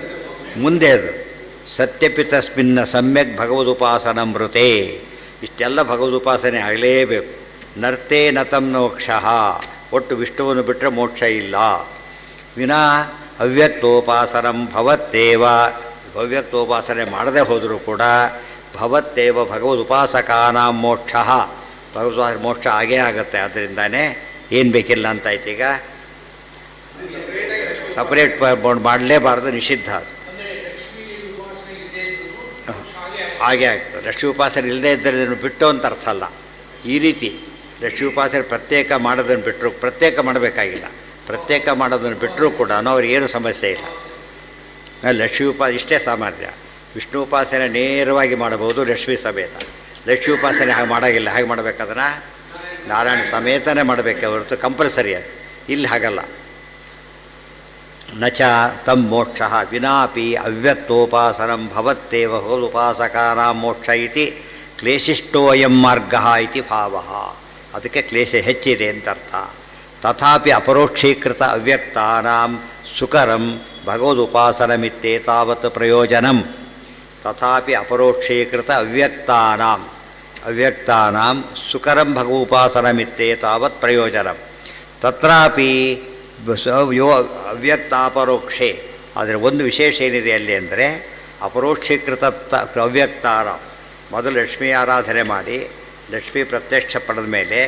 ಮುಂದೆ ಅದು. ಸತ್ಯಪಿ ತಸ್ಮಿನ್ನ ಸಮ್ಯಕ್ ಭಗವದುಪಾಸನ ಮೃತೆ. ಇಷ್ಟೆಲ್ಲ ಭಗವದುಪಾಸನೆ ಆಗಲೇಬೇಕು. ನರ್ತೆ ನತಂ ಮೋಕ್ಷಃ. ಒಟ್ಟು ವಿಷ್ಣುವನ್ನು ಬಿಟ್ಟರೆ ಮೋಕ್ಷ ಇಲ್ಲ. ವಿನಾ ಅವ್ಯಕ್ತೋಪಾಸನಂ ಭವತ್ತೇವ. ಅವ್ಯಕ್ತೋಪಾಸನೆ ಮಾಡದೆ ಹೋದರೂ ಕೂಡ ಭವತ್ತೇವ ಭಗವದುಪಾಸಕಾನಾಂ ಮೋಕ್ಷ. ಭಗವದ್ ಮೋಕ್ಷ ಆಗೇ ಆಗುತ್ತೆ. ಅದರಿಂದಾನೇ ಏನು ಬೇಕಿಲ್ಲ ಅಂತಾಯ್ತು. ಈಗ ಸಪ್ರೇಟ್ ಮಾಡಲೇಬಾರ್ದು, ನಿಷಿದ್ಧ. ಹಾಗೆ ಆಗ್ತದೆ. ಲಕ್ಷ್ಮೀ ಉಪಾಸನೆ ಇಲ್ಲದೇ ಇದ್ದರೆ ಬಿಟ್ಟು ಅಂತ ಅರ್ಥ ಅಲ್ಲ. ಈ ರೀತಿ ಲಕ್ಷ್ಮೀ ಉಪಾಸನೆ ಪ್ರತ್ಯೇಕ ಮಾಡೋದನ್ನು ಬಿಟ್ಟರು, ಪ್ರತ್ಯೇಕ ಮಾಡಬೇಕಾಗಿಲ್ಲ. ಪ್ರತ್ಯೇಕ ಮಾಡೋದನ್ನು ಬಿಟ್ಟರೂ ಕೂಡ ಅವ್ರಿಗೇನು ಸಮಸ್ಯೆ ಇಲ್ಲ. ಲಕ್ಷ್ಮೀ ಇಷ್ಟೇ ಸಾಮರ್ಥ್ಯ. ವಿಷ್ಣು ಉಪಾಸನೆ ನೇರವಾಗಿ ಮಾಡಬಹುದು ಲಕ್ಷ್ಮೀ ಸಮೇತ. ಲಕ್ಷ್ಮೀ ಉಪಾಸನೆ ಹಾಗೆ ಮಾಡೋಂಗಿಲ್ಲ. ಹಾಗೆ ಮಾಡಬೇಕಾದ್ರೆ ನಾರಾಯಣ ಸಮೇತನೇ ಮಾಡಬೇಕೆ ಹೊರತು ಕಂಪಲ್ಸರಿ ಅದು. ಇಲ್ಲಿ ಹಾಗಲ್ಲ. ನಚ ತಂ ಮೋಕ್ಷ ವಿನಾಪಿ ಅವ್ಯಕ್ತೋಪಾಸನಂ ಭವತ್ತೇವ ಹೋದುಪಾಸಕಾನಾಂ ಮೋಕ್ಷ ಇತಿ ಕ್ಲೇಶಿಷ್ಟೋಯಂ ಮಾರ್ಗ ಇತಿ ಭಾವ. ಅದಕ್ಕೆ ಕ್ಲೇಶ ಹೆಚ್ಚಿದೆ ಅಂತ ಅರ್ಥ. ತಥಾಪಿ ಅಪರೋಕ್ಷೀಕೃತ ಅವ್ಯಕ್ತಾನಾಂ ಸುಕರಂ ಭಗವದುಪಾಸನಮಿತ್ತೇ ತಾವತ್ ಪ್ರಯೋಜನಂ. ತಥಾಪಿ ಅಪರೋಕ್ಷೀಕೃತ ಅವ್ಯಕ್ತಾನಾಂ ಸುಕರಂ ಭಗವೋಪಾಸನಮಿತ್ತೇ ತಾವತ್ ಪ್ರಯೋಜನಂ. ತತ್ರಾಪಿ ಯೋ ಅವ್ಯಕ್ತಾಪರೋಕ್ಷೆ. ಆದರೆ ಒಂದು ವಿಶೇಷ ಏನಿದೆ ಅಲ್ಲಿ ಅಂದರೆ ಅಪರೋಕ್ಷೀಕೃತ ಅವ್ಯಕ್ತಾನಾಂ. ಮೊದಲು ಲಕ್ಷ್ಮೀ ಆರಾಧನೆ ಮಾಡಿ ಲಕ್ಷ್ಮೀ ಪ್ರತ್ಯಕ್ಷ ಪಡೆದ ಮೇಲೆ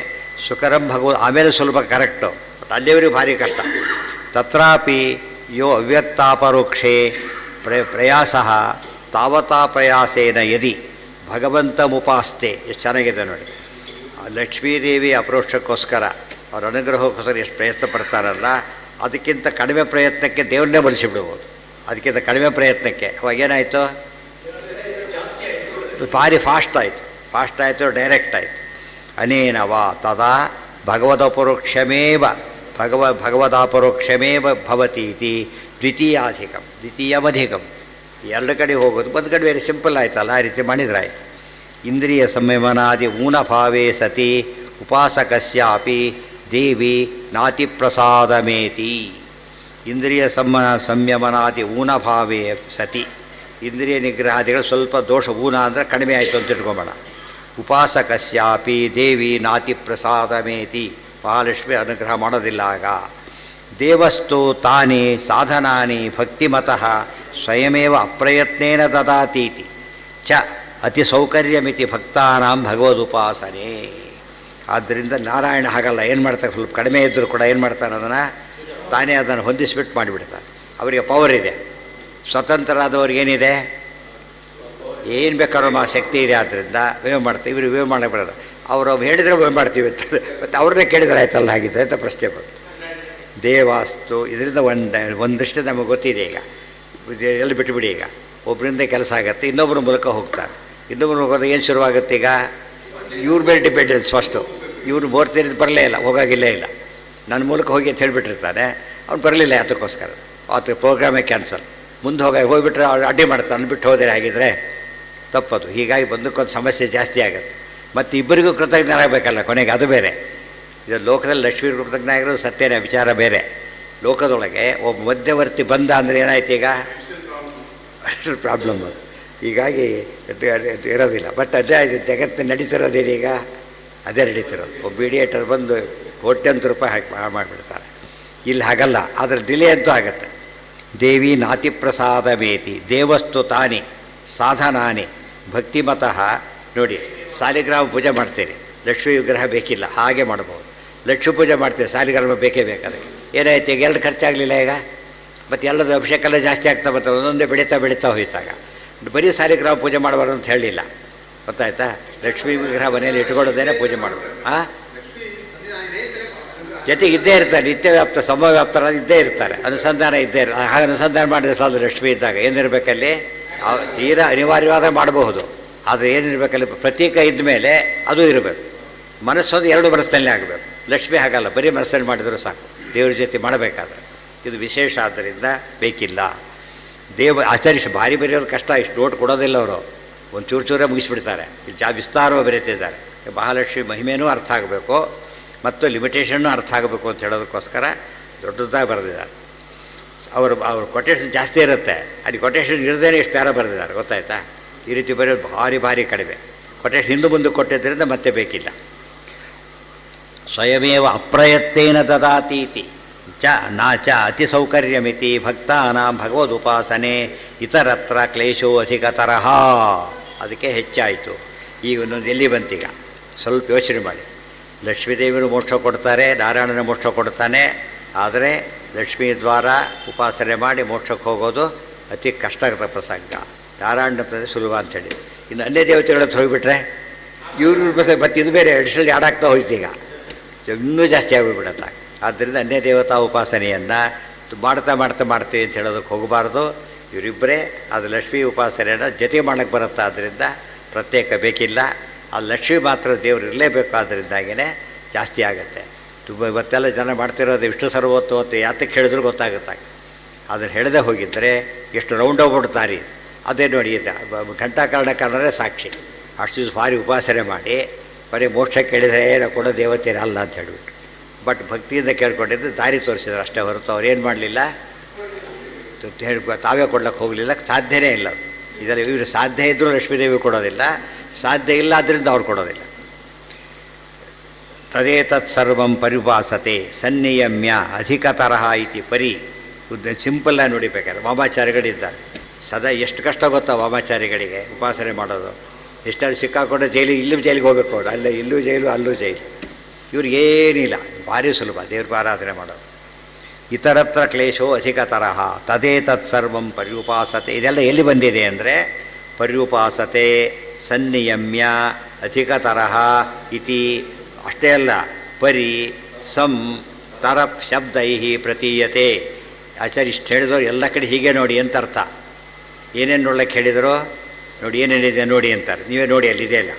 ಸುಕರಂ ಆಮೇಲೆ ಸ್ವಲ್ಪ ಕರೆಕ್ಟು, ಬಟ್ ಅಲ್ಲಿಯವರೆಗೂ ಭಾರಿ ಕಷ್ಟ. ತತ್ರಾಪಿ ಯೋ ಅವ್ಯಕ್ತಾಪರೋಕ್ಷೆ ಪ್ರಯಾಸ ತಾವತಾ ಪ್ರಯಾಸೇನ ಯದಿ ಭಗವಂತಮುಪಾಸ್ತೆ. ಎಷ್ಟು ಚೆನ್ನಾಗಿದೆ ನೋಡಿ. ಲಕ್ಷ್ಮೀದೇವಿ ಅಪರೋಕ್ಷಕ್ಕೋಸ್ಕರ ಅವ್ರ ಅನುಗ್ರಹಕ್ಕೋಸ್ಕರ ಎಷ್ಟು ಪ್ರಯತ್ನ ಪಡ್ತಾರಲ್ಲ, ಅದಕ್ಕಿಂತ ಕಡಿಮೆ ಪ್ರಯತ್ನಕ್ಕೆ ದೇವ್ರನ್ನೇ ಬಳಸಿಬಿಡ್ಬೋದು. ಅದಕ್ಕಿಂತ ಕಡಿಮೆ ಪ್ರಯತ್ನಕ್ಕೆ ಅವಾಗೇನಾಯಿತು, ಭಾರಿ ಫಾಸ್ಟ್ ಆಯಿತು, ಡೈರೆಕ್ಟ್ ಆಯಿತು. ಅನೇನವಾ ತದಾ ಭಗವದಪರೋಕ್ಷಮೇವ ಭಗವದಾಪರೋಕ್ಷಮೇವ ಭವತೀತಿ ದ್ವಿತೀಯಮಧಿಕಂ. ಎರಡು ಕಡೆ ಹೋಗೋದು, ಒಂದು ಕಡೆ ವೆರಿ ಸಿಂಪಲ್ ಆಯ್ತಲ್ಲ. ಆ ರೀತಿ ಮಾಡಿದ್ರಾಯ್ತು. ಇಂದ್ರಿಯ ಸಂಯಮನಾದಿ ಊನಭಾವೇ ಸತಿ ಉಪಾಸಕಸ್ಯಾಪಿ ದೇವಿ ನಾತಿ ಪ್ರಸಾದಮೇತಿ. ಇಂದ್ರಿಯ ಸಂಯಮನಾದಿ ಊನಭಾವೇ ಸತಿ. ಇಂದ್ರಿಯ ನಿಗ್ರಹಾದಿಗಳು ಸ್ವಲ್ಪ ದೋಷ, ಊನ ಅಂದರೆ ಕಡಿಮೆ ಆಯಿತು ಅಂತ ಇಟ್ಕೊಂಬೇಡ. ಉಪಾಸಕಸ್ಯಾಪಿ ದೇವಿ ನಾತಿ ಪ್ರಸಾದಮೇತಿ. ಮಹಾಲಕ್ಷ್ಮಿ ಅನುಗ್ರಹ ಮಾಡೋದಿಲ್ಲ. ಆಗ ದೇವಸ್ತು ತಾನಿ ಸಾಧನಾನಿ ಭಕ್ತಿಮತಃ ಸ್ವಯಮೇವ ಅಪ್ರಯತ್ನೇನ ದದಾತೀತಿ ಚ ಅತಿ ಸೌಕರ್ಯಮಿತಿ ಭಕ್ತಾನಾಂ ಭಗವದುಪಾಸನೆ. ಆದ್ದರಿಂದ ನಾರಾಯಣ ಹಾಗಲ್ಲ. ಏನು ಮಾಡ್ತಾರೆ, ಸ್ವಲ್ಪ ಕಡಿಮೆ ಇದ್ದರೂ ಕೂಡ ಏನು ಮಾಡ್ತಾನೆ, ತಾನೇ ಅದನ್ನು ಹೊಂದಿಸ್ಬಿಟ್ಟು ಮಾಡಿಬಿಡ್ತಾನೆ. ಅವರಿಗೆ ಪವರ್ ಇದೆ. ಸ್ವತಂತ್ರರಾದವ್ರಿಗೇನಿದೆ, ಏನು ಬೇಕಾದ್ರೂ ಶಕ್ತಿ ಇದೆ. ಆದ್ದರಿಂದ ವೇವ್ ಮಾಡ್ತೀವಿ. ಇವರು ವೇವ್ ಮಾಡಕ್ಕೆ ಬರೋದು. ಅವರು ಹೇಳಿದರೆ ವೇವ್ ಮಾಡ್ತೀವಿ ಅಂತ ಮತ್ತು ಅವ್ರನ್ನೇ ಕೇಳಿದ್ರೆ ಆಯ್ತಲ್ಲ ಆಗಿದೆ ಅಂತ ಪ್ರಶ್ನೆ ಬಂತು. ದೇವಾಸ್ತು ಇದರಿಂದ ಒಂದಷ್ಟು ನಮಗೆ ಗೊತ್ತಿದೆ. ಈಗ ಎಲ್ಲಿ ಬಿಟ್ಟುಬಿಡಿ. ಈಗ ಒಬ್ಬರಿಂದ ಕೆಲಸ ಆಗುತ್ತೆ, ಇನ್ನೊಬ್ಬರ ಮೂಲಕ ಹೋಗ್ತಾರೆ. ಇನ್ನೊಬ್ಬರು ಹೋಗೋದು ಏನು ಶುರುವಾಗುತ್ತೆ, ಈಗ ಇವ್ರ ಮೇಲೆ ಡಿಪೆಂಡೆನ್ಸ್. ಫಸ್ಟು ಇವ್ರು ಬೋರ್ತಿರಿದು ಬರಲೇ ಇಲ್ಲ, ಹೋಗಾಗಿಲ್ಲೇ ಇಲ್ಲ, ನನ್ನ ಮೂಲಕ ಹೋಗಿ ಅಂತ ಹೇಳಿಬಿಟ್ಟಿರ್ತಾನೆ. ಅವ್ನು ಬರಲಿಲ್ಲ, ಅದಕ್ಕೋಸ್ಕರ ಆತ ಪ್ರೋಗ್ರಾಮೇ ಕ್ಯಾನ್ಸಲ್. ಮುಂದೆ ಹೋಗಿಬಿಟ್ರೆ ಅವ್ರು ಅಡ್ಡಿ ಮಾಡ್ತಾನೆ, ಬಿಟ್ಟು ಹೋದರೆ ಆಗಿದ್ರೆ ತಪ್ಪದು. ಹೀಗಾಗಿ ಬಂದಕ್ಕೊಂದು ಸಮಸ್ಯೆ ಜಾಸ್ತಿ ಆಗುತ್ತೆ. ಮತ್ತು ಇಬ್ಬರಿಗೂ ಕೃತಜ್ಞರಾಗಬೇಕಲ್ಲ ಕೊನೆಗೆ, ಅದು ಬೇರೆ. ಇದು ಲೋಕದಲ್ಲಿ ಲಕ್ಷ್ಮೀ ಕೃತಜ್ಞರಾಗಿರೋದು ಸತ್ಯನೇ, ವಿಚಾರ ಬೇರೆ. ಲೋಕದೊಳಗೆ ಒಬ್ಬ ಮಧ್ಯವರ್ತಿ ಬಂದ ಅಂದರೆ ಏನಾಯ್ತು, ಈಗ ಪ್ರಾಬ್ಲಮ್ ಅದು. ಹೀಗಾಗಿ ಇರೋದಿಲ್ಲ. ಬಟ್ ಅದೇ ಜಗತ್ತು ನಡೀತಿರೋದೇನೀಗ, ಅದೇ ನಡೀತಿರೋದು. ಒಬ್ಬ ಮೀಡಿಯೇಟರ್ ಬಂದು ಕೋಟ್ಯಂತರ ರೂಪಾಯಿ ಹಾಕಿ ಮಾಡಿಬಿಡ್ತಾರೆ. ಇಲ್ಲಿ ಹಾಗಲ್ಲ. ಆದರೆ ಡಿಲೇ ಅಂತೂ ಆಗುತ್ತೆ. ದೇವಿ ನಾತಿ ಪ್ರಸಾದಮೇತಿ ದೇವಸ್ತು ತಾನಿ ಸಾಧನಾನಿ ಭಕ್ತಿಮತಃ. ನೋಡಿ, ಸಾಲಿಗ್ರಾಮ ಪೂಜೆ ಮಾಡ್ತೀರಿ, ಲಕ್ಷ್ಮೀ ವಿಗ್ರಹ ಬೇಕಿಲ್ಲ, ಹಾಗೆ ಮಾಡ್ಬೋದು. ಲಕ್ಷ್ಮೀ ಪೂಜೆ ಮಾಡ್ತೀವಿ, ಸಾಲಿಗ್ರಾಮ ಬೇಕೇ ಬೇಕು. ಅದಕ್ಕೆ ಏನಾಯ್ತು, ಈಗ ಎರಡು ಖರ್ಚಾಗಲಿಲ್ಲ. ಈಗ ಮತ್ತು ಎಲ್ಲದ ಅಭಿಷೇಕ ಎಲ್ಲ ಜಾಸ್ತಿ ಆಗ್ತಾ ಬರ್ತವೆ, ಒಂದೊಂದೇ ಬೆಳೀತಾ ಹೋಯ್ತಾಗ. ಬರೀ ಸಾಲಿಗ್ರಾಮ ಪೂಜೆ ಮಾಡಬಾರ್ದು ಅಂತ ಹೇಳಲಿಲ್ಲ, ಗೊತ್ತಾಯ್ತಾ. ಲಕ್ಷ್ಮೀ ವಿಗ್ರಹ ಮನೆಯಲ್ಲಿ ಇಟ್ಕೊಳ್ಳೋದೇನೆ ಪೂಜೆ ಮಾಡಬೇಕು. ಜೊತೆಗೆ ಇದ್ದೇ ಇರ್ತಾರೆ, ನಿತ್ಯವ್ಯಾಪ್ತ ಸಮವ್ಯಾಪ್ತರ ಇದ್ದೇ ಇರ್ತಾರೆ, ಅನುಸಂಧಾನ ಇದ್ದೇ ಇರ್ತಾರೆ. ಹಾಗೆ ಅನುಸಂಧಾನ ಮಾಡಿದ್ರೆ ಸಾಲದು ಲಕ್ಷ್ಮಿ ಇದ್ದಾಗ ಏನಿರಬೇಕಲ್ಲಿ ತೀರಾ ಅನಿವಾರ್ಯವಾದ ಮಾಡಬಹುದು. ಆದರೆ ಏನಿರಬೇಕಲ್ಲಿ ಪ್ರತೀಕ ಇದ್ದ ಮೇಲೆ ಅದು ಇರಬೇಕು. ಮನಸ್ಸೊಂದು ಎರಡು ಮನಸ್ಸಿನಲ್ಲೇ ಆಗಬೇಕು. ಲಕ್ಷ್ಮಿ ಹಾಗಲ್ಲ, ಬರೀ ಮನಸ್ಸಲ್ಲಿ ಮಾಡಿದರೂ ಸಾಕು, ದೇವ್ರ ಜೊತೆ ಮಾಡಬೇಕಾದ್ರೆ. ಇದು ವಿಶೇಷ ಆದ್ದರಿಂದ ಬೇಕಿಲ್ಲ. ಆಚಾರ್ಯ ಭಾರಿ ಬರೆಯೋದು ಕಷ್ಟ, ಇಷ್ಟು ನೋಟ್ ಕೊಡೋದಿಲ್ಲ ಅವರು, ಒಂದು ಚೂರು ಚೂರೇ ಮುಗಿಸ್ಬಿಡ್ತಾರೆ. ಇಲ್ಲಿ ವಿಸ್ತಾರವಾಗಿ ಬರೀತಿದ್ದಾರೆ. ಮಹಾಲಕ್ಷ್ಮಿ ಮಹಿಮೆನೂ ಅರ್ಥ ಆಗಬೇಕು ಮತ್ತು ಲಿಮಿಟೇಷನ್ನು ಅರ್ಥ ಆಗಬೇಕು ಅಂತ ಹೇಳೋದಕ್ಕೋಸ್ಕರ ದೊಡ್ಡದಾಗಿ ಬರೆದಿದ್ದಾರೆ. ಅವ್ರ ಕೊಟೇಶನ್ ಜಾಸ್ತಿ ಇರುತ್ತೆ, ಅಲ್ಲಿ ಕೊಟೇಶನ್ ಇರದೇನೆ ಎಷ್ಟು ಪ್ಯಾರ ಬರೆದಿದ್ದಾರೆ ಗೊತ್ತಾಯ್ತಾ. ಈ ರೀತಿ ಬರೆಯೋದು ಭಾರಿ ಕಡಿಮೆ. ಕೊಟೇಶನ್ ಹಿಂದೆ ಮುಂದೆ ಕೊಟ್ಟಿದ್ದರಿಂದ ಮತ್ತೆ ಬೇಕಿಲ್ಲ. ಸ್ವಯಮೇವ ಅಪ್ರಯತ್ನೇನ ದದಾತೀತಿ ಚ ಅತಿ ಸೌಕರ್ಯಮಿತಿ ಭಕ್ತಾನಾಂ ಭಗವದುಪಾಸನೆ ಇತರತ್ರ ಕ್ಲೇಶೋ ಅಧಿಕತರಹ. ಅದಕ್ಕೆ ಹೆಚ್ಚಾಯಿತು. ಈಗ ಒಂದೊಂದು ಎಲ್ಲಿ ಬಂತೀಗ ಸ್ವಲ್ಪ ಯೋಚನೆ ಮಾಡಿ. ಲಕ್ಷ್ಮೀದೇವಿಯರು ಮೋಕ್ಷ ಕೊಡ್ತಾರೆ, ನಾರಾಯಣನ ಮೋಕ್ಷ ಕೊಡ್ತಾನೆ. ಆದರೆ ಲಕ್ಷ್ಮೀ ದ್ವಾರ ಉಪಾಸನೆ ಮಾಡಿ ಮೋಕ್ಷಕ್ಕೆ ಹೋಗೋದು ಅತಿ ಕಷ್ಟಕರ ಪ್ರಸಂಗ. ನಾರಾಯಣ ಸುಲಭ ಅಂಥೇಳಿ. ಇನ್ನು ಅನ್ಯ ದೇವತೆಗಳ ಹತ್ರ ಹೋಗಿಬಿಟ್ರೆ ಇವ್ರ ಮತ್ತೆ ಇದು ಬೇರೆ ಅಡಿಷನಲ್ ಆಡಾಗ್ತಾ ಹೋಯ್ತು. ಈಗ ಇನ್ನೂ ಜಾಸ್ತಿ ಆಗೋಗ್ಬಿಡತ್ತೆ. ಆದ್ದರಿಂದ ಅನ್ಯ ದೇವತಾ ಉಪಾಸನೆಯನ್ನು ಮಾಡ್ತೀವಿ ಅಂತ ಹೇಳೋದಕ್ಕೆ ಹೋಗಬಾರ್ದು. ಇವರಿಬ್ಬರೇ ಅದು ಲಕ್ಷ್ಮೀ ಉಪಾಸನೆಯನ್ನು ಜೊತೆ ಮಾಡೋಕ್ಕೆ ಬರುತ್ತೆ. ಆದ್ದರಿಂದ ಪ್ರತ್ಯೇಕ ಬೇಕಿಲ್ಲ. ಆ ಲಕ್ಷ್ಮಿ ಮಾತ್ರ ದೇವರು ಇರಲೇಬೇಕು. ಆದ್ದರಿಂದಾಗಿಯೇ ಜಾಸ್ತಿ ಆಗುತ್ತೆ. ತುಂಬ ಇವತ್ತೆಲ್ಲ ಜನ ಮಾಡ್ತಿರೋದು ವಿಷ್ಣು ಸರ್ವೋತ್ತಮ ಅಂತ ಯಾತಕ್ಕೆ ಹೇಳಿದ್ರು ಗೊತ್ತಾಗುತ್ತೆ. ಅದನ್ನು ಹೇಳದೆ ಹೋಗಿದ್ದರೆ ಎಷ್ಟು ರೌಂಡ್ ಹೋಗ್ಬಿಡ್ತಾರೆ. ಅದೇ ನೋಡಿ, ಘಂಟಾಕರ್ಣಕರ್ಣರೇ ಸಾಕ್ಷಿ. ಅಷ್ಟು ದಿವಸ ಭಾರಿ ಉಪಾಸನೆ ಮಾಡಿ ಬರೀ ಮೋಕ್ಷ ಕೇಳಿದರೆ ಏನೋ ಕೊಡೋ ದೇವತೆ ಅಲ್ಲ ಅಂತ ಹೇಳಿಬಿಟ್ಟು, ಬಟ್ ಭಕ್ತಿಯಿಂದ ಕೇಳ್ಕೊಂಡಿದ್ದು ದಾರಿ ತೋರಿಸಿದ್ರು ಅಷ್ಟೇ ಹೊರತು ಅವ್ರು ಏನು ಮಾಡಲಿಲ್ಲ, ತಾವೇ ಕೊಡ್ಲಿಕ್ಕೆ ಹೋಗಲಿಲ್ಲ. ಸಾಧ್ಯನೇ ಇಲ್ಲ. ಇದರಲ್ಲಿ ಇವರು ಸಾಧ್ಯ ಇದ್ದರೂ ಲಕ್ಷ್ಮೀದೇವಿ ಕೊಡೋದಿಲ್ಲ, ಸಾಧ್ಯ ಇಲ್ಲ ಆದ್ದರಿಂದ ಅವ್ರು ಕೊಡೋದಿಲ್ಲ. ತದೇತತ್ ಸರ್ವಂ ಪರಿಭಾಸತೆ ಸನ್ನಿಯಮ್ಯ ಅಧಿಕತರಹ ಇತಿ ಪರಿ. ಸಿಂಪಲ್ಲಾಗಿ ನೋಡಿಬೇಕಾದ್ರೆ ವಾಮಾಚಾರಿಗಳಿದ್ದಾರೆ. ಸದಾ ಎಷ್ಟು ಕಷ್ಟ ಗೊತ್ತಾ ವಾಮಾಚಾರಿಗಳಿಗೆ ಉಪಾಸನೆ ಮಾಡೋದು. ಎಷ್ಟಾದ್ರು ಸಿಕ್ಕಾಕೊಂಡ್ರೆ ಇಲ್ಲೂ ಜೈಲಿಗೆ ಹೋಗ್ಬೇಕು ಅವರು, ಅಲ್ಲೇ ಇಲ್ಲೂ ಜೈಲು ಅಲ್ಲೂ ಜೈಲು. ಇವ್ರಿಗೇನಿಲ್ಲ, ಭಾರಿ ಸುಲಭ ದೇವ್ರಿಗೆ ಆರಾಧನೆ ಮಾಡೋದು. ಇತರತ್ರ ಕ್ಲೇಶೋ ಅಧಿಕತರಹ ತದೇತತ್ ಸರ್ವಂ ಪರ್ಯುಪಾಸತೆ. ಇದೆಲ್ಲ ಎಲ್ಲಿ ಬಂದಿದೆ ಅಂದರೆ ಪರ್ಯುಪಾಸತೆ ಸನ್ನಿಯಮ್ಯ ಅಧಿಕತರಹ ಇತಿ. ಅಷ್ಟೇ ಅಲ್ಲ, ಪರಿ ಸಂ ತರಪ್ ಶಬ್ದೈ ಪ್ರತೀಯತೆ. ಆಚಾರ್ಯ ಇಷ್ಟು ಹೇಳಿದವರು ಎಲ್ಲ ಕಡೆ ಹೀಗೆ ನೋಡಿ ಅಂತ ಅರ್ಥ. ಏನೇನು ನೋಡ್ಲಿಕ್ಕೆ ಹೇಳಿದರು ನೋಡಿ, ಏನೇನಿದೆ ನೋಡಿ ಅಂತಾರೆ. ನೀವೇ ನೋಡಿ, ಅಲ್ಲಿದೆ ಅಲ್ಲ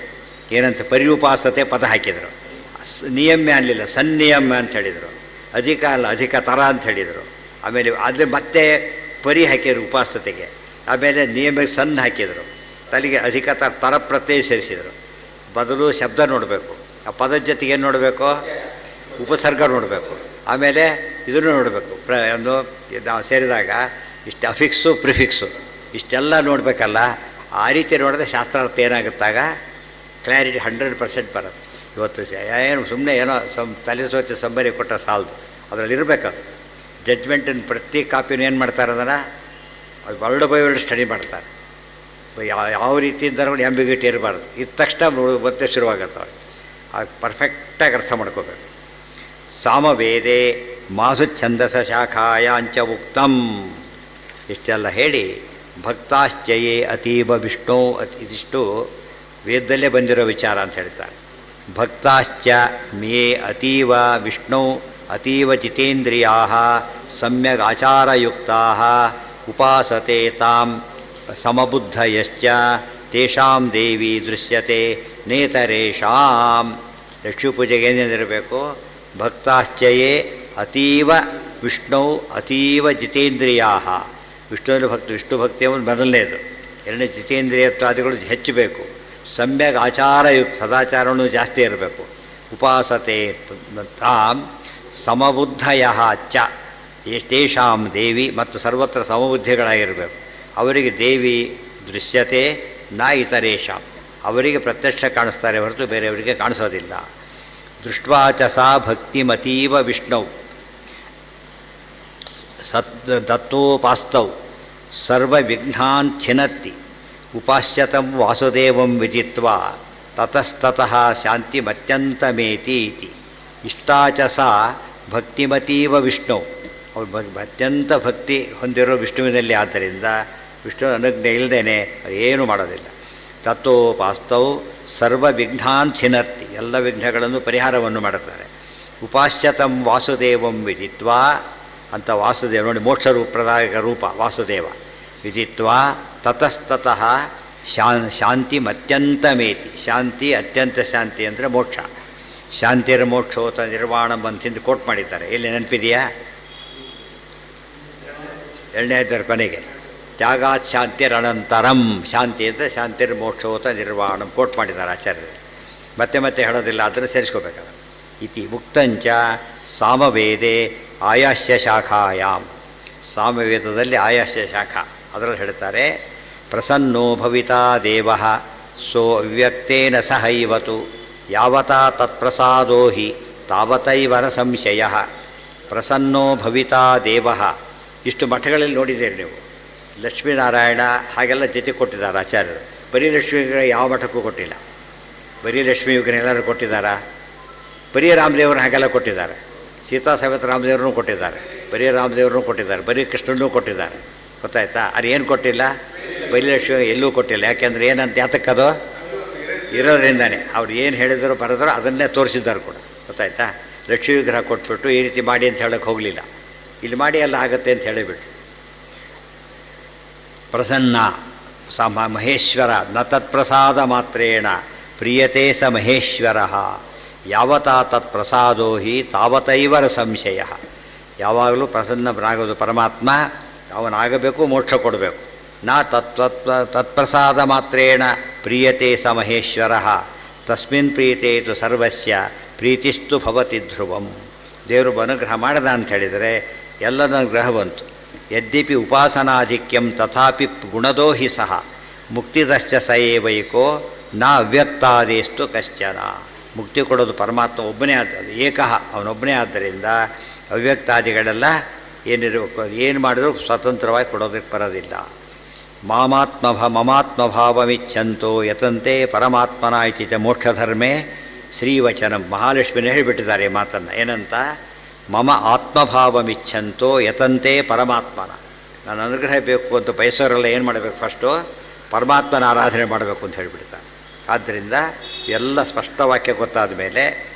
ಏನಂತ ಪರ್ಯುಪಾಸತೆ ಪದ ಹಾಕಿದರು. ನಿಯಮ್ಯ ಅನ್ನಲಿಲ್ಲ, ಸನ್ನಿಯಮ್ಯ ಅಂತ ಹೇಳಿದರು. ಅಧಿಕ ಅಲ್ಲ, ಅಧಿಕ ತರ ಅಂತ ಹೇಳಿದರು. ಆಮೇಲೆ ಆದರೆ ಮತ್ತೆ ಪರಿ ಹಾಕಿದರು ಉಪಾಸತೆಗೆ. ಆಮೇಲೆ ನಿಯಮಕ್ಕೆ ಸಣ್ಣ ಹಾಕಿದರು. ತಲೆಗೆ ಅಧಿಕ ತರ ಪ್ರತ್ಯಯ ಸೇರಿಸಿದರು. ಬದಲು ಶಬ್ದ ನೋಡಬೇಕು. ಆ ಪದದ ಜೊತೆಗೆ ಏನು ನೋಡಬೇಕು, ಉಪಸರ್ಗ ನೋಡಬೇಕು. ಆಮೇಲೆ ಇದನ್ನು ನೋಡಬೇಕು. ಒಂದು ನಾವು ಸೇರಿದಾಗ ಇಷ್ಟು ಅಫಿಕ್ಸು ಪ್ರಿಫಿಕ್ಸು ಇಷ್ಟೆಲ್ಲ ನೋಡಬೇಕಲ್ಲ. ಆ ರೀತಿ ನೋಡಿದ್ರೆ ಶಾಸ್ತ್ರಾರ್ಥ ಏನಾಗುತ್ತಾಗ ಕ್ಲಾರಿಟಿ 100% ಬರುತ್ತೆ. ಇವತ್ತು ಏನು ಸುಮ್ಮನೆ ಏನೋ ತಲೆ ಸೋಚೆ ಸಂಬರಿ ಕೊಟ್ಟರೆ ಸಾಲದು, ಅದರಲ್ಲಿ ಇರಬೇಕದು. ಜಡ್ಜ್ಮೆಂಟಿನ ಪ್ರತಿ ಕಾಪಿನೂ ಏನು ಮಾಡ್ತಾರೆ ಅದನ್ನು ಅದು ವರ್ಲ್ಡ್ ಬೈ ವರ್ಲ್ಡ್ ಸ್ಟಡಿ ಮಾಡ್ತಾರೆ. ಯಾವ ರೀತಿಯಿಂದ ಆಂಬಿಗ್ಯೂಟಿ ಇರಬಾರ್ದು. ಇದ್ದ ತಕ್ಷಣ ಮತ್ತೆ ಶುರುವಾಗುತ್ತೆ ಅವ್ರಿಗೆ. ಆಗ ಪರ್ಫೆಕ್ಟಾಗಿ ಅರ್ಥ ಮಾಡ್ಕೋಬೇಕು. ಸಾಮವೇದೆ ಮಾಧು ಛಂದಸ ಶಾಖಾಯಾಂಚ ಉಕ್ತಂ. ಇಷ್ಟೆಲ್ಲ ಹೇಳಿ ಭಕ್ತಾಶ್ಚಯೇ ಅತೀವ ವಿಷ್ಣು, ಇದಿಷ್ಟು ವೇದದಲ್ಲೇ ಬಂದಿರೋ ವಿಚಾರ ಅಂತ ಹೇಳ್ತಾರೆ. ಭಕ್ತಾಶ್ಚ ಮೇ ಅತೀವ ವಿಷ್ಣು ಅತೀವ ಜಿತೇಂದ್ರಿಯಾ ಸಮ್ಯಗ್ ಆಚಾರಯುಕ್ತಾ ಉಪಾಸತೆ ತಾಂ ಸಮಬುದ್ಧಯಶ್ಚ ತೇಷಾಂ ದೇವಿ ದೃಶ್ಯತೆ ನೇತರೇಷಾಂ. ಲಕ್ಷ್ಮೀ ಪೂಜೆಗೆ ಏನೇನಿರಬೇಕು? ಭಕ್ತಾಶ್ಚಯೇ ಅತೀವ ವಿಷ್ಣು ಅತೀವ ಜಿತೇಂದ್ರಿಯಾ. ವಿಷ್ಣು ಭಕ್ತಿ ಎಂಬುದು ಮೊದಲನೇದು. ಎರಡನೇ ಜಿತೇಂದ್ರಿಯತ್ವಾದಿಗಳು ಹೆಚ್ಚು ಬೇಕು. ಸಮ್ಯಗ್ ಆಚಾರಯುಕ್ತ, ಸದಾಚಾರವೂ ಜಾಸ್ತಿ ಇರಬೇಕು. ಉಪಾಸತೆ ತಾಂ ಸಮಬುದ್ಧಯ ಚ ತೇಷಾಂ ದೇವಿ, ಮತ್ತು ಸರ್ವತ್ರ ಸಮಬುದ್ಧಿಗಳಾಗಿರಬೇಕು. ಅವರಿಗೆ ದೇವಿ ದೃಶ್ಯತೆ ನ ಇತರೇಷಾಂ, ಅವರಿಗೆ ಪ್ರತ್ಯಕ್ಷ ಕಾಣಿಸ್ತಾರೆ ಹೊರತು ಬೇರೆಯವರಿಗೆ ಕಾಣಿಸೋದಿಲ್ಲ. ದೃಷ್ಟ್ವಾಚ ಸಾ ಭಕ್ತಿಮತೀವ ವಿಷ್ಣು ದತ್ತೋಪಾಸ್ತೌ ಸರ್ವವಿಘ್ನಾನ್ ಛಿನತ್ತಿ ಉಪಾಸ್ಯತಂ ವಾಸುದೇವಂ ವಿದಿತ್ವಾ ತತಸ್ತತಃ ಶಾಂತಿಮತ್ಯಂತಮೇತಿ ಇತಿ. ಇಷ್ಟಾಚ ಸಾ ಭಕ್ತಿಮತೀವ ವಿಷ್ಣು, ಅವ್ರು ಅತ್ಯಂತ ಭಕ್ತಿ ಹೊಂದಿರೋ ವಿಷ್ಣುವಿನಲ್ಲಿ. ಆದ್ದರಿಂದ ವಿಷ್ಣು ಅನುಜ್ಞೆ ಇಲ್ಲದೇನೆ ಏನು ಮಾಡೋದಿಲ್ಲ. ತತ್ವೋಪಾಸ್ತೌ ಸರ್ವ ವಿಘ್ನಾನ್ ಛಿನತ್ತಿ, ಎಲ್ಲ ವಿಘ್ನಗಳನ್ನು ಪರಿಹಾರವನ್ನು ಮಾಡುತ್ತಾರೆ. ಉಪಾಸ್ಯತಂ ವಾಸುದೇವಂ ವಿದಿತ್ವಾ ಅಂತ ವಾಸುದೇವ ನೋಡಿ ಮೋಕ್ಷರೂಪದಾಯಕ ರೂಪ ವಾಸುದೇವ ವಿದಿತ್ವಾ ತತಸ್ತತಃ ಶಾಂತಿಮತ್ಯಂತಮೇತಿ ಶಾಂತಿ ಅತ್ಯಂತ ಶಾಂತಿ ಅಂದರೆ ಮೋಕ್ಷ ಶಾಂತಿರ ಮೋಕ್ಷೋತ ನಿರ್ವಾಣಂ ಅಂತಿಂದು ಕೋಟ್ ಮಾಡಿದ್ದಾರೆ ಎಲ್ಲಿ ನೆನಪಿದೆಯಾ 2ನೇ ಅಧ್ಯಾಯದ ಕೊನೆಗೆ ತ್ಯಾಗಾತ್ ಶಾಂತಿರನಂತರಂ ಶಾಂತಿ ಅಂದರೆ ಶಾಂತಿರ್ ಮೋಕ್ಷೋತ ನಿರ್ವಾಣಂ ಕೋಟ್ ಮಾಡಿದ್ದಾರೆ ಆಚಾರ್ಯರು ಮತ್ತೆ ಮತ್ತೆ ಹೇಳೋದಿಲ್ಲ ಅದನ್ನು ಸೇರಿಸ್ಕೋಬೇಕಾದ ಇತಿ ಉಕ್ತಂಚ ಸಾಮವೇದೆ ಆಯಾಸ್ಯ ಶಾಖಾಯಾಮ್ ಸಾಮವೇದದಲ್ಲಿ ಆಯಾಸ್ಯ ಶಾಖಾ ಅದರಲ್ಲಿ ಹೇಳ್ತಾರೆ ಪ್ರಸನ್ನೋ ಭವಿತಾ ದೇವಃ ಸೋ ಅವ್ಯಕ್ತೇನ ಸಹೈವತು ಯಾವತಾ ತತ್ಪ್ರಸಾದೋ ಹಿ ತಾವತೈವರ ಸಂಶಯ ಪ್ರಸನ್ನೋ ಭವಿತಾ ದೇವಃ ಇಷ್ಟು ಮಠಗಳಲ್ಲಿ ನೋಡಿದ್ದೀರಿ ನೀವು ಲಕ್ಷ್ಮೀನಾರಾಯಣ ಹಾಗೆಲ್ಲ ಜೊತೆ ಕೊಟ್ಟಿದ್ದಾರೆ ಆಚಾರ್ಯರು ಬರೀ ಲಕ್ಷ್ಮೀ ವಿಗ್ರಹ ಯಾವ ಮಠಕ್ಕೂ ಕೊಟ್ಟಿಲ್ಲ ಬರೀ ಲಕ್ಷ್ಮೀ ವಿಗ್ರಹ ಎಲ್ಲರೂ ಕೊಟ್ಟಿದ್ದಾರಾ ಬರೀ ರಾಮದೇವ್ರನ್ನ ಹಾಗೆಲ್ಲ ಕೊಟ್ಟಿದ್ದಾರೆ ಸೀತಾ ಸಮೇತ ರಾಮದೇವ್ರನ್ನೂ ಕೊಟ್ಟಿದ್ದಾರೆ ಬರೀ ರಾಮದೇವ್ರನ್ನೂ ಕೊಟ್ಟಿದ್ದಾರೆ ಬರೀ ಕೃಷ್ಣನೂ ಕೊಟ್ಟಿದ್ದಾರೆ ಗೊತ್ತಾಯ್ತಾ ಅದು ಏನು ಕೊಟ್ಟಿಲ್ಲ ಬರೀ ಲಕ್ಷ್ಮಿ ಎಲ್ಲೂ ಕೊಟ್ಟಿಲ್ಲ ಯಾಕೆಂದರೆ ಏನಂತ ಯಾತಕ್ಕದು ಇರೋದ್ರಿಂದಾನೆ ಅವ್ರು ಏನು ಹೇಳಿದ್ರು ಬರೆದ್ರು ಅದನ್ನೇ ತೋರಿಸಿದ್ದಾರೆ ಕೂಡ ಗೊತ್ತಾಯ್ತಾ ಲಕ್ಷ್ಮೀ ವಿಗ್ರಹ ಕೊಟ್ಬಿಟ್ಟು ಈ ರೀತಿ ಮಾಡಿ ಅಂತ ಹೇಳೋಕ್ಕೆ ಹೋಗಲಿಲ್ಲ ಇಲ್ಲಿ ಮಾಡಿ ಎಲ್ಲ ಆಗುತ್ತೆ ಅಂತ ಹೇಳಿಬಿಟ್ಟು ಪ್ರಸನ್ನ ಸ ಮಹೇಶ್ವರ ನ ತತ್ಪ್ರಸಾದ ಮಾತ್ರೇಣ ಪ್ರಿಯತೆ ಸ ಮಹೇಶ್ವರ ಯಾವತಾ ತತ್ಪ್ರಸಾದೋ ಹಿ ತಾವತೈವರ ಸಂಶಯ ಯಾವಾಗಲೂ ಪ್ರಸನ್ನನಾಗೋದು ಪರಮಾತ್ಮ ಅವನಾಗಬೇಕು ಮೋಕ್ಷ ಕೊಡಬೇಕು ನಾ ತತ್ಪ್ರಸಾದ ಮಾತ್ರೇಣ ಪ್ರಿಯತೆ ಸ ಮಹೇಶ್ವರ ತಸ್ಮಿನ್ ಪ್ರೀತೆ ತು ಸರ್ವಸ್ಯ ಪ್ರೀತಿಸ್ತು ಭವತಿ ಧ್ರುವಂ ದೇವರು ಅನುಗ್ರಹ ಮಾಡದ ಅಂತ ಹೇಳಿದರೆ ಎಲ್ಲದ ಅನುಗ್ರಹ ಬಂತು ಯದ್ಯಪಿ ಉಪಾಸನಾಧಿಕ್ಯಂ ತಥಾಪಿ ಗುಣದೋ ಹಿ ಸಹ ಮುಕ್ತಿದಶ್ಚ ಸ ಏವೈಕೋ ನ ಅವ್ಯಕ್ತಾದೇಸ್ತು ಕಶ್ಚನ ಮುಕ್ತಿ ಕೊಡೋದು ಪರಮಾತ್ಮ ಒಬ್ಬನೇ ಏಕಃ ಅವನೊಬ್ಬನೇ ಆದ್ದರಿಂದ ಅವ್ಯಕ್ತಾದಿಗಳೆಲ್ಲ ಏನಿರಬೇಕು ಏನು ಮಾಡಿದ್ರು ಸ್ವತಂತ್ರವಾಗಿ ಕೊಡೋದಕ್ಕೆ ಬರೋದಿಲ್ಲ ಮಮಾತ್ಮಭಾವಮಿಚ್ಛಂತೋ ಯತಂತೆ ಪರಮಾತ್ಮನ ಇತಿ ಚ ಮೋಕ್ಷಧರ್ಮೇ ಶ್ರೀವಚನಂ ಮಹಾಲಕ್ಷ್ಮಿನೇ ಹೇಳಿಬಿಟ್ಟಿದ್ದಾರೆ ಈ ಮಾತನ್ನು ಏನಂತ ಮಮ ಆತ್ಮಭಾವಮಿಚ್ಛಂತೋ ಯತಂತೆ ಪರಮಾತ್ಮನ ನಾನು ಅನುಗ್ರಹ ಬೇಕು ಅಂತ ಬಯಸೋರೆಲ್ಲ ಏನು ಮಾಡಬೇಕು ಫಸ್ಟು ಪರಮಾತ್ಮನ ಆರಾಧನೆ ಮಾಡಬೇಕು ಅಂತ ಹೇಳಿಬಿಡ್ತಾರೆ ಆದ್ದರಿಂದ ಎಲ್ಲ ಸ್ಪಷ್ಟ ವಾಕ್ಯ ಗೊತ್ತಾದ ಮೇಲೆ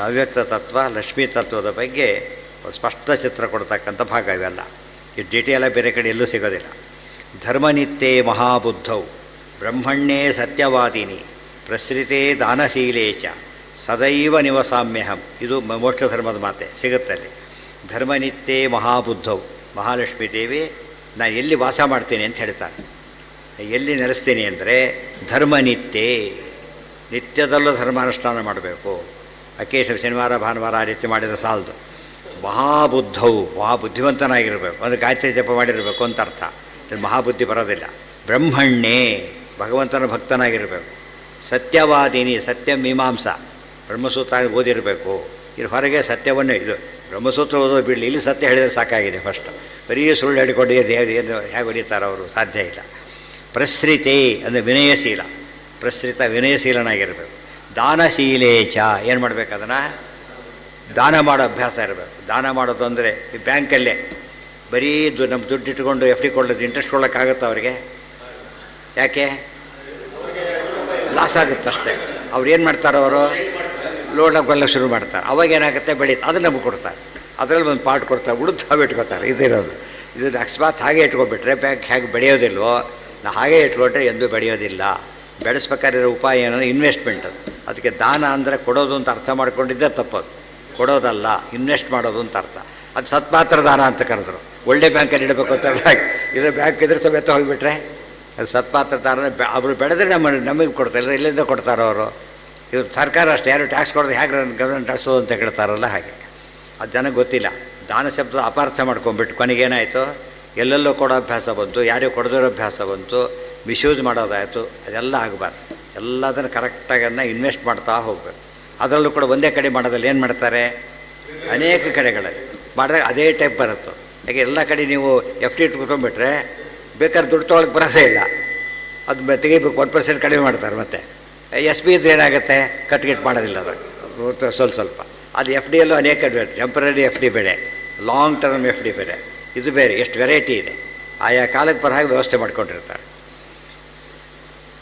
ಅವ್ಯಕ್ತ ತತ್ವ ಲಕ್ಷ್ಮೀ ತತ್ವದ ಬಗ್ಗೆ ಸ್ಪಷ್ಟ ಚಿತ್ರ ಕೊಡ್ತಕ್ಕಂಥ ಭಾಗ ಇವೆಲ್ಲ ಈ ಡೀಟೇಲಾಗಿ ಬೇರೆ ಕಡೆ ಎಲ್ಲೂ ಸಿಗೋದಿಲ್ಲ ಧರ್ಮನಿತ್ಯೇ ಮಹಾಬುದ್ಧೌ ಬ್ರಹ್ಮಣ್ಯೇ ಸತ್ಯವಾದಿನಿ ಪ್ರಸೃತೆ ದಾನಶೀಲೇ ಚ ಸದೈವ ನಿವಸಾಮ್ಯಹಂ ಇದು ಮೋಕ್ಷ ಧರ್ಮದ ಮಾತೆ ಸಿಗುತ್ತಲ್ಲಿ ಧರ್ಮನಿತ್ಯೇ ಮಹಾಬುದ್ಧೌ ಮಹಾಲಕ್ಷ್ಮೀ ದೇವಿ ನಾನು ಎಲ್ಲಿ ವಾಸ ಮಾಡ್ತೀನಿ ಅಂತ ಹೇಳ್ತಾನೆ ಎಲ್ಲಿ ನೆಲೆಸ್ತೀನಿ ಅಂದರೆ ಧರ್ಮನಿತ್ಯೇ ನಿತ್ಯದಲ್ಲೂ ಧರ್ಮಾನುಷ್ಠಾನ ಮಾಡಬೇಕು ಅಕೇಶ ಶನಿವಾರ ಭಾನುವಾರ ಆ ರೀತಿ ಮಾಡಿದ ಸಾಲದು ಮಹಾಬುದ್ಧವು ಮಹಾಬುದ್ಧಿವಂತನಾಗಿರಬೇಕು ಅಂದರೆ ಗಾಯತ್ರಿ ಜಪ ಮಾಡಿರಬೇಕು ಅಂತ ಅರ್ಥ ಮಹಾಬುದ್ಧಿ ಬರೋದಿಲ್ಲ ಬ್ರಹ್ಮಣ್ಯೇ ಭಗವಂತನ ಭಕ್ತನಾಗಿರಬೇಕು ಸತ್ಯವಾದಿನಿ ಸತ್ಯ ಮೀಮಾಂಸ ಬ್ರಹ್ಮಸೂತ್ರ ಓದಿರಬೇಕು ಇದು ಹೊರಗೆ ಸತ್ಯವನ್ನೇ ಇದು ಬ್ರಹ್ಮಸೂತ್ರ ಓದೋದು ಬಿಡಲಿ ಇಲ್ಲಿ ಸತ್ಯ ಹೇಳಿದರೆ ಸಾಕಾಗಿದೆ ಫಸ್ಟ್ ಬರೀ ಸುಳ್ಳು ಹೇಳಿಕೊಂಡು ಏನು ಹೇಗೆ ಹೊಲಿತಾರೆ ಅವರು ಸಾಧ್ಯ ಇಲ್ಲ ಪ್ರಸೃತೆ ಅಂದರೆ ವಿನಯಶೀಲ ಪ್ರಸೃತ ವಿನಯಶೀಲನಾಗಿರಬೇಕು ದಾನಶೀಲೇ ಚ ಏನು ಮಾಡಬೇಕು ಅದನ್ನು ದಾನ ಮಾಡೋ ಅಭ್ಯಾಸ ಇರಬೇಕು ದಾನ ಮಾಡೋದು ಅಂದರೆ ಈ ಬ್ಯಾಂಕಲ್ಲೇ ಬರೀ ನಮ್ಮ ದುಡ್ಡು ಇಟ್ಕೊಂಡು ಎಫ್ ಡಿ ಕೊಡೋದು ಇಂಟ್ರೆಸ್ಟ್ ಕೊಡೋಕ್ಕಾಗುತ್ತೋ ಅವರಿಗೆ ಯಾಕೆ ಲಾಸ್ ಆಗುತ್ತೆ ಅಷ್ಟೇ ಅವ್ರು ಏನು ಮಾಡ್ತಾರೆ ಅವರು ಲೋನ್ ಶುರು ಮಾಡ್ತಾರೆ ಅವಾಗ ಏನಾಗುತ್ತೆ ಬೆಳೀತು ಅದನ್ನು ನಮಗೆ ಕೊಡ್ತಾರೆ ಅದರಲ್ಲಿ ಒಂದು ಪಾರ್ಟ್ ಕೊಡ್ತಾರೆ ಉಳಿದು ತಾವು ಇಟ್ಕೋತಾರೆ ಇದಿರೋದು ಇದನ್ನು ಅಕಸ್ಮಾತ್ ಹಾಗೆ ಇಟ್ಕೊಬಿಟ್ರೆ ಬ್ಯಾಂಕ್ ಹೇಗೆ ಬೆಳೆಯೋದಿಲ್ವೋ ನಾವು ಹಾಗೆ ಇಟ್ಕೊಂಡ್ರೆ ಎಂದೂ ಬೆಳೆಯೋದಿಲ್ಲ ಬೆಳೆಸ್ಬೇಕಾಗಿರೋ ಉಪಾಯ ಏನಂದರೆ ಇನ್ವೆಸ್ಟ್ಮೆಂಟ್ ಅದಕ್ಕೆ ದಾನ ಅಂದರೆ ಕೊಡೋದು ಅಂತ ಅರ್ಥ ಮಾಡ್ಕೊಂಡಿದ್ದೇ ತಪ್ಪದು ಕೊಡೋದಲ್ಲ ಇನ್ವೆಸ್ಟ್ ಮಾಡೋದು ಅಂತ ಅರ್ಥ ಅದು ಸತ್ಮಾತ್ರ ದಾನ ಅಂತ ಕರೆದ್ರು ಒಳ್ಳೆ ಬ್ಯಾಂಕಲ್ಲಿ ಇಡಬೇಕು ಅಂತಾರಲ್ಲ ಇದ್ರ ಬ್ಯಾಂಕ್ ಇದ್ರ ಸಮೇತ ಹೋಗಿಬಿಟ್ರೆ ಅದು ಸತ್ಮಾತ್ರ ದಾನ ಅವರು ಬೆಳೆದ್ರೆ ನಮಗೆ ಕೊಡ್ತಾರೆ ಇಲ್ಲಿಂದ ಕೊಡ್ತಾರೋ ಅವರು ಇವರು ಸರ್ಕಾರ ಅಷ್ಟೇ ಯಾರು ಟ್ಯಾಕ್ಸ್ ಕೊಡೋದು ಹೇಗೆ ಗವರ್ಮೆಂಟ್ ನಡೆಸೋದು ಅಂತ ಕೇಳ್ತಾರಲ್ಲ ಹಾಗೆ ಅದು ಜನಕ್ಕೆ ಗೊತ್ತಿಲ್ಲ ದಾನ ಶಬ್ದ ಅಪಾರ್ಥ ಮಾಡ್ಕೊಂಬಿಟ್ಟು ಕೊನೆಗೇನಾಯಿತು ಎಲ್ಲೆಲ್ಲೋ ಕೊಡೋ ಅಭ್ಯಾಸ ಬಂತು ಯಾರಿಗೂ ಕೊಡದಿರೋ ಅಭ್ಯಾಸ ಬಂತು ಮಿಸ್ಯೂಸ್ ಮಾಡೋದಾಯಿತು ಅದೆಲ್ಲ ಆಗಬಾರ್ದು ಎಲ್ಲದನ್ನು ಕರೆಕ್ಟಾಗಿ ಅದನ್ನ ಇನ್ವೆಸ್ಟ್ ಮಾಡ್ತಾ ಹೋಗಬೇಕು ಅದರಲ್ಲೂ ಕೂಡ ಒಂದೇ ಕಡೆ ಮಾಡೋದ್ರಲ್ಲಿ ಏನು ಮಾಡ್ತಾರೆ ಅನೇಕ ಕಡೆಗಳಲ್ಲಿ ಮಾಡಿದಾಗ ಅದೇ ಟೈಪ್ ಬರುತ್ತೆ ಯಾಕೆ ಎಲ್ಲ ಕಡೆ ನೀವು ಎಫ್ ಡಿ ಇಟ್ಕೊಂಡ್ಬಿಟ್ರೆ ಬೇಕಾದ್ರೆ ದುಡ್ಡು ತೊಗೊಳಕ್ಕೆ ಬರೋದೇ ಇಲ್ಲ ಅದು ತೆಗಿಬೇಕು 1% ಕಡಿಮೆ ಮಾಡ್ತಾರೆ ಮತ್ತು ಎಸ್ ಬಿ ಇದ್ರೆ ಏನಾಗುತ್ತೆ ಕಟ್ಗೆಟ್ ಮಾಡೋದಿಲ್ಲ ಅದು ಸ್ವಲ್ಪ ಅದು ಎಫ್ ಡಿ ಯಲ್ಲೂ ಅನೇಕ ಬೇರೆ ಟೆಂಪ್ರರಿ ಎಫ್ ಡಿ ಬೇರೆ ಲಾಂಗ್ ಟರ್ಮ್ ಎಫ್ ಡಿ ಬೇರೆ ಇದು ಬೇರೆ ಎಷ್ಟು ವೆರೈಟಿ ಇದೆ ಆಯಾ ಕಾಲಕ್ಕೆ ಬರ ಹಾಗೆ ವ್ಯವಸ್ಥೆ ಮಾಡ್ಕೊಂಡಿರ್ತಾರೆ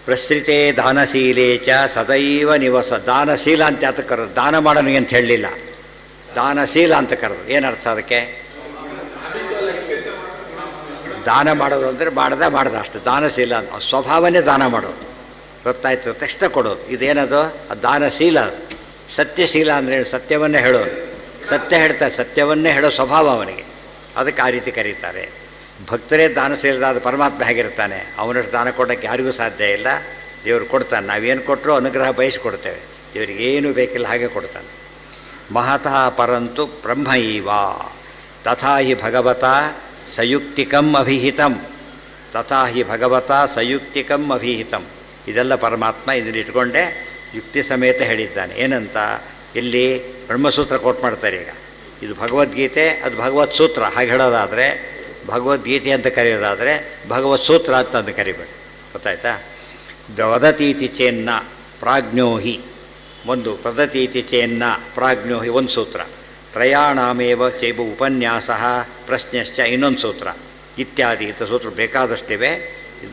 ಪ್ರಸೃತೆ ದಾನಶೀಲೇ ಚ ಸದೈವ ನಿವಸ ದಾನಶೀಲ ಅಂತ ಯಾತಕ್ಕೆ ದಾನ ಮಾಡೋನಿಗೆ ಅಂತ ಹೇಳಲಿಲ್ಲ ದಾನಶೀಲ ಅಂತ ಕರೆದು. ಏನರ್ಥ ಅದಕ್ಕೆ? ದಾನ ಮಾಡೋದು ಅಂದರೆ ಮಾಡ್ದ ಅಷ್ಟು ದಾನಶೀಲ ಅಂತ. ಸ್ವಭಾವನೇ ದಾನ ಮಾಡೋದು, ಗೊತ್ತಾಯ್ತು, ತಕ್ಷಣ ಕೊಡೋದು. ಇದೇನದು? ದಾನಶೀಲ. ಸತ್ಯಶೀಲ ಅಂದರೆ ಸತ್ಯವನ್ನೇ ಹೇಳೋನು, ಸತ್ಯ ಹೇಳ್ತಾರೆ, ಸತ್ಯವನ್ನೇ ಹೇಳೋ ಸ್ವಭಾವ ಅವನಿಗೆ, ಅದಕ್ಕೆ ಆ ರೀತಿ ಕರೀತಾರೆ. ಭಕ್ತರೇ ದಾನಶೀಲರಾದ ಪರಮಾತ್ಮ ಹೇಗಿರ್ತಾನೆ, ಅವನಷ್ಟು ದಾನ ಕೊಡೋಕ್ಕೆ ಯಾರಿಗೂ ಸಾಧ್ಯ ಇಲ್ಲ. ದೇವರು ಕೊಡ್ತಾನೆ, ನಾವೇನು ಕೊಟ್ಟರು ಅನುಗ್ರಹ ಬಯಸಿಕೊಡ್ತೇವೆ, ದೇವರಿಗೆ ಏನೂ ಬೇಕಿಲ್ಲ ಹಾಗೆ ಕೊಡ್ತಾನೆ. ಮಹತಃ ಪರಂತು ಬ್ರಹ್ಮೈವ ತಥಾ ಹಿ ಭಗವತಾ ಸಯುಕ್ತಿಕಂ ಅಭಿಹಿತಂ, ತಥಾ ಹಿ ಭಗವತಾ ಸಯುಕ್ತಿಕಂ ಅಭಿಹಿತಂ. ಇದೆಲ್ಲ ಪರಮಾತ್ಮ ಇದನ್ನು ಇಟ್ಕೊಂಡೇ ಯುಕ್ತಿ ಸಮೇತ ಹೇಳಿದ್ದಾನೆ. ಏನಂತ? ಇಲ್ಲಿ ಬ್ರಹ್ಮಸೂತ್ರ ಕೋಟ್ ಮಾಡ್ತಾರೆ. ಈಗ ಇದು ಭಗವದ್ಗೀತೆ, ಅದು ಭಗವತ್ ಸೂತ್ರ. ಹಾಗೆ ಹೇಳೋದಾದರೆ ಭಗವದ್ಗೀತೆ ಅಂತ ಕರೆಯೋದಾದರೆ ಭಗವತ್ ಸೂತ್ರ ಅಂತ ಕರಿಬೇಡಿ, ಗೊತ್ತಾಯ್ತಾ? ವದತೀತಿ ಚೇನ್ನ ಪ್ರಾಜ್ಞೋಹಿ ಒಂದು, ವದತೀತಿ ಚೇನ್ನ ಪ್ರಾಜ್ಞೋಹಿ ಒಂದು ಸೂತ್ರ, ತ್ರಯಾಣಾಮೇವ ಚೈವ ಉಪನ್ಯಾಸ ಪ್ರಶ್ನೆಶ್ಚ ಇನ್ನೊಂದು ಸೂತ್ರ, ಇತ್ಯಾದಿ ಇಂಥ ಸೂತ್ರ ಬೇಕಾದಷ್ಟಿವೆ.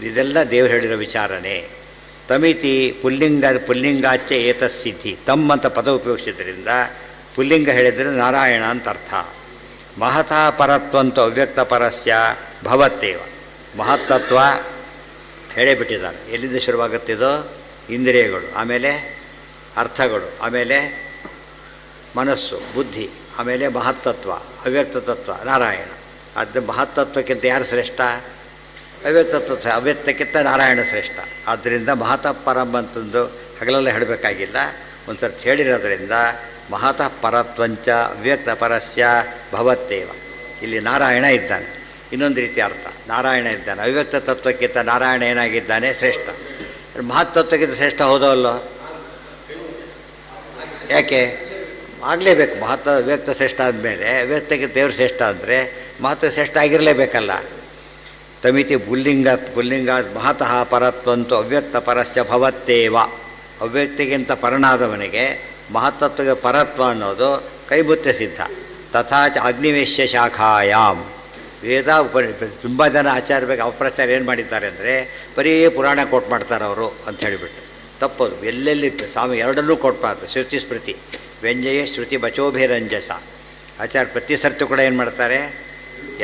ಇದೆಲ್ಲ ದೇವರು ಹೇಳಿರೋ ವಿಚಾರನೆ. ತಮಿತಿ ಪುಲ್ಲಿಂಗಾಚ್ಚ ಏತಸ್ಸಿದ್ಧಿ, ತಮ್ ಅಂತ ಪದ ಉಪಯೋಗಿಸಿದ್ರಿಂದ ಪುಲ್ಲಿಂಗ ಹೇಳಿದರೆ ನಾರಾಯಣ ಅಂತ ಅರ್ಥ. ಮಹತಾ ಪರತ್ವಂತು ಅವ್ಯಕ್ತ ಪರಸ್ಯ ಭವತ್ತೇವ. ಮಹತ್ತತ್ವ ಹೇಳಿಬಿಟ್ಟಿದ್ದಾರೆ. ಎಲ್ಲಿಂದ ಶುರುವಾಗುತ್ತಿದೋ? ಇಂದ್ರಿಯಗಳು, ಆಮೇಲೆ ಅರ್ಥಗಳು, ಆಮೇಲೆ ಮನಸ್ಸು, ಬುದ್ಧಿ, ಆಮೇಲೆ ಮಹತ್ತತ್ವ, ಅವ್ಯಕ್ತ ತತ್ವ ನಾರಾಯಣ. ಅದು ಮಹತ್ತತ್ವಕ್ಕಿಂತ ಯಾರು ಶ್ರೇಷ್ಠ? ಅವ್ಯಕ್ತತ್ವ. ಅವ್ಯಕ್ತಕ್ಕಿಂತ ನಾರಾಯಣ ಶ್ರೇಷ್ಠ. ಆದ್ದರಿಂದ ಮಹತಃ ಪರಂ ಅಂತಂದು ಹಗಲೆಲ್ಲ ಹೇಳಬೇಕಾಗಿಲ್ಲ, ಒಂದು ಸರ್ತಿ ಹೇಳಿರೋದ್ರಿಂದ ಮಹತಃ ಪರತ್ವಂಚ ಅವ್ಯಕ್ತ ಪರಸ್ಯ ಭವತ್ತೇವ. ಇಲ್ಲಿ ನಾರಾಯಣ ಇದ್ದಾನೆ. ಇನ್ನೊಂದು ರೀತಿ ಅರ್ಥ, ನಾರಾಯಣ ಇದ್ದಾನೆ, ಅವ್ಯಕ್ತ ತತ್ವಕ್ಕಿಂತ ನಾರಾಯಣ ಏನಾಗಿದ್ದಾನೆ? ಶ್ರೇಷ್ಠ. ಮಹತ್ತತ್ವಕ್ಕಿಂತ ಶ್ರೇಷ್ಠ ಹೌದೋ ಅಲ್ಲೋ? ಯಾಕೆ? ಆಗಲೇಬೇಕು. ಅವ್ಯಕ್ತ ಶ್ರೇಷ್ಠ ಆದಮೇಲೆ ಅವ್ಯಕ್ತಕ್ಕೆ ದೇವರು ಶ್ರೇಷ್ಠ ಅಂದರೆ ಮಹತ್ವ ಶ್ರೇಷ್ಠ ಆಗಿರಲೇಬೇಕಲ್ಲ. ತಮಿತಿ ಪುಲ್ಲಿಂಗ ಮಹತಃ ಪರತ್ವಂತು ಅವ್ಯಕ್ತ ಪರಸ್ಯ ಭವತ್ತೇವ. ಅವ್ಯಕ್ತಿಗಿಂತ ಪರನಾದವನಿಗೆ ಮಹತ್ತತ್ವದ ಪರತ್ವ ಅನ್ನೋದು ಕೈಬುತ್ತೆ ಸಿದ್ಧ. ತಥಾಚ ಅಗ್ನಿವೇಶ್ಯ ಶಾಖಾಯಾಮ್ ವೇದ ತುಂಬ ಜನ ಆಚಾರ್ಯ ಅಪಪ್ರಚಾರ ಏನು ಮಾಡಿದ್ದಾರೆ ಅಂದರೆ ಬರೀ ಪುರಾಣ ಕೋಟ್ ಮಾಡ್ತಾರೆ ಅವರು ಅಂತ ಹೇಳಿಬಿಟ್ಟು. ತಪ್ಪದು. ಎಲ್ಲೆಲ್ಲಿ ಸ್ವಾಮಿ ಎರಡನ್ನೂ ಕೋಟ್ ಮಾಡ್ತಾರೆ. ಶ್ರುತಿ ಸ್ಮೃತಿ ವ್ಯಂಜಯ ಶ್ರುತಿ ಬಚೋಭಿರಂಜಸ. ಆಚಾರ್ಯ ಪ್ರತಿ ಸರ್ತಿ ಕೂಡ ಏನು ಮಾಡ್ತಾರೆ?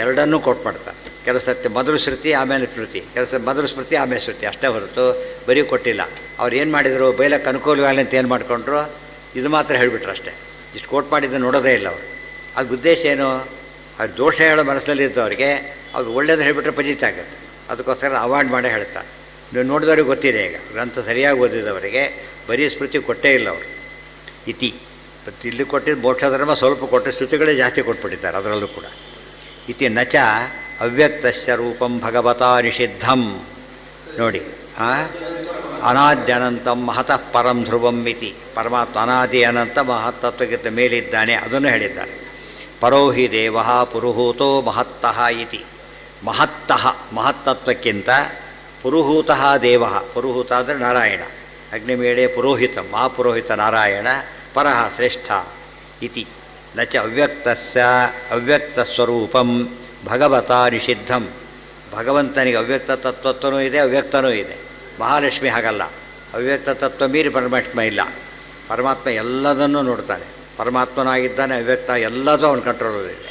ಎರಡನ್ನೂ ಕೋಟ್ ಮಾಡ್ತಾರೆ. ಕೆಲವು ಸರ್ತಿ ಮೊದಲು ಶ್ರುತಿ ಆಮೇಲೆ ಸ್ಮೃತಿ, ಕೆಲವು ಸರ್ತಿ ಮೊದಲು ಸ್ಮೃತಿ ಆಮೇಲೆ ಶ್ರುತಿ, ಅಷ್ಟೇ ಹೊರತು ಬರೀ ಕೊಟ್ಟಿಲ್ಲ. ಅವ್ರು ಏನು ಮಾಡಿದರು? ಬೈಲಕ್ಕೆ ಅನುಕೂಲವಾಗಿ ಅಂತ ಏನು ಮಾಡಿಕೊಂಡ್ರು? ಇದು ಮಾತ್ರ ಹೇಳಿಬಿಟ್ರು ಅಷ್ಟೇ. ಇಷ್ಟು ಕೋಟ್ ಮಾಡಿದ್ದು ನೋಡೋದೇ ಇಲ್ಲ ಅವರು. ಅದು ಉದ್ದೇಶ ಏನು? ಅದು ದೋಷ ಹೇಳೋ ಮನಸ್ಸಲ್ಲಿ ಇದ್ದವ್ರಿಗೆ ಅವ್ರು ಒಳ್ಳೇದು ಹೇಳಿಬಿಟ್ರೆ ಪಜಿತ ಆಗುತ್ತೆ. ಅದಕ್ಕೋಸ್ಕರ ಅವಾಯ್ಡ್ ಮಾಡೇ ಹೇಳ್ತಾರೆ. ನೀವು ನೋಡಿದವ್ರಿಗೆ ಗೊತ್ತಿದೆ, ಈಗ ಗ್ರಂಥ ಸರಿಯಾಗಿ ಓದಿದವರಿಗೆ ಬರೀ ಸ್ಮೃತಿ ಕೊಟ್ಟೇ ಇಲ್ಲ ಅವರು. ಇತಿ ಮತ್ತು ಇಲ್ಲಿ ಕೊಟ್ಟಿದ್ದು ಮೋಕ್ಷಧರ್ಮ ಸ್ವಲ್ಪ ಕೊಟ್ಟು, ಶ್ರುತಿಗಳೇ ಜಾಸ್ತಿ ಕೊಟ್ಬಿಟ್ಟಿದ್ದಾರೆ ಅದರಲ್ಲೂ ಕೂಡ. ಇತಿ ನಚ ಅವ್ಯಕ್ತಸ್ಯ ರೂಪಂ ಭಗವತಾ ನಿಷಿದ್ಧಂ. ನೋಡಿ, ಅನಾದ್ಯನಂತಂ ಮಹತಃ ಪರಂ ಧ್ರುವಂ ಇತಿ. ಪರಮಾತ್ಮ ಅನಾದಿ ಅನಂತ ಮಹತ್ತತ್ವಕ್ಕಿಂತ ಮೇಲಿದ್ದಾನೆ, ಅದನ್ನು ಹೇಳಿದ್ದಾರೆ. ಪರೋಹಿ ದೇವ ಪುರುಹೂತೋ ಮಹತ್ತಃ ಇತಿ. ಮಹತ್ತಃ ಮಹತ್ತತ್ವಕ್ಕಿಂತ ಪುರುಹೂತಃ ದೇವ. ಪುರುಹೂತ ಅಂದರೆ ನಾರಾಯಣ. ಅಗ್ನಿಮೇಳೆ ಪುರೋಹಿತಂ, ಮಹಾಪುರೋಹಿತ ನಾರಾಯಣ ಪರಃ ಶ್ರೇಷ್ಠ ಇತಿ. ನಚ ಅವ್ಯಕ್ತಸ್ವರೂಪಂ ಭಗವತಾ ನಿಷಿದ್ಧಂ. ಭಗವಂತನಿಗೆ ಅವ್ಯಕ್ತ ತತ್ವತ್ವನೂ ಇದೆ, ಅವ್ಯಕ್ತನೂ ಇದೆ. ಮಹಾಲಕ್ಷ್ಮಿ ಹಾಗಲ್ಲ, ಅವ್ಯಕ್ತ ತತ್ವ ಮೀರಿ ಪರಮಾತ್ಮ ಇಲ್ಲ. ಪರಮಾತ್ಮ ಎಲ್ಲದನ್ನೂ ನೋಡ್ತಾನೆ, ಪರಮಾತ್ಮನಾಗಿದ್ದಾನೆ. ಅವ್ಯಕ್ತ ಎಲ್ಲದೂ ಅವನ ಕಂಟ್ರೋಲಲ್ಲಿದೆ.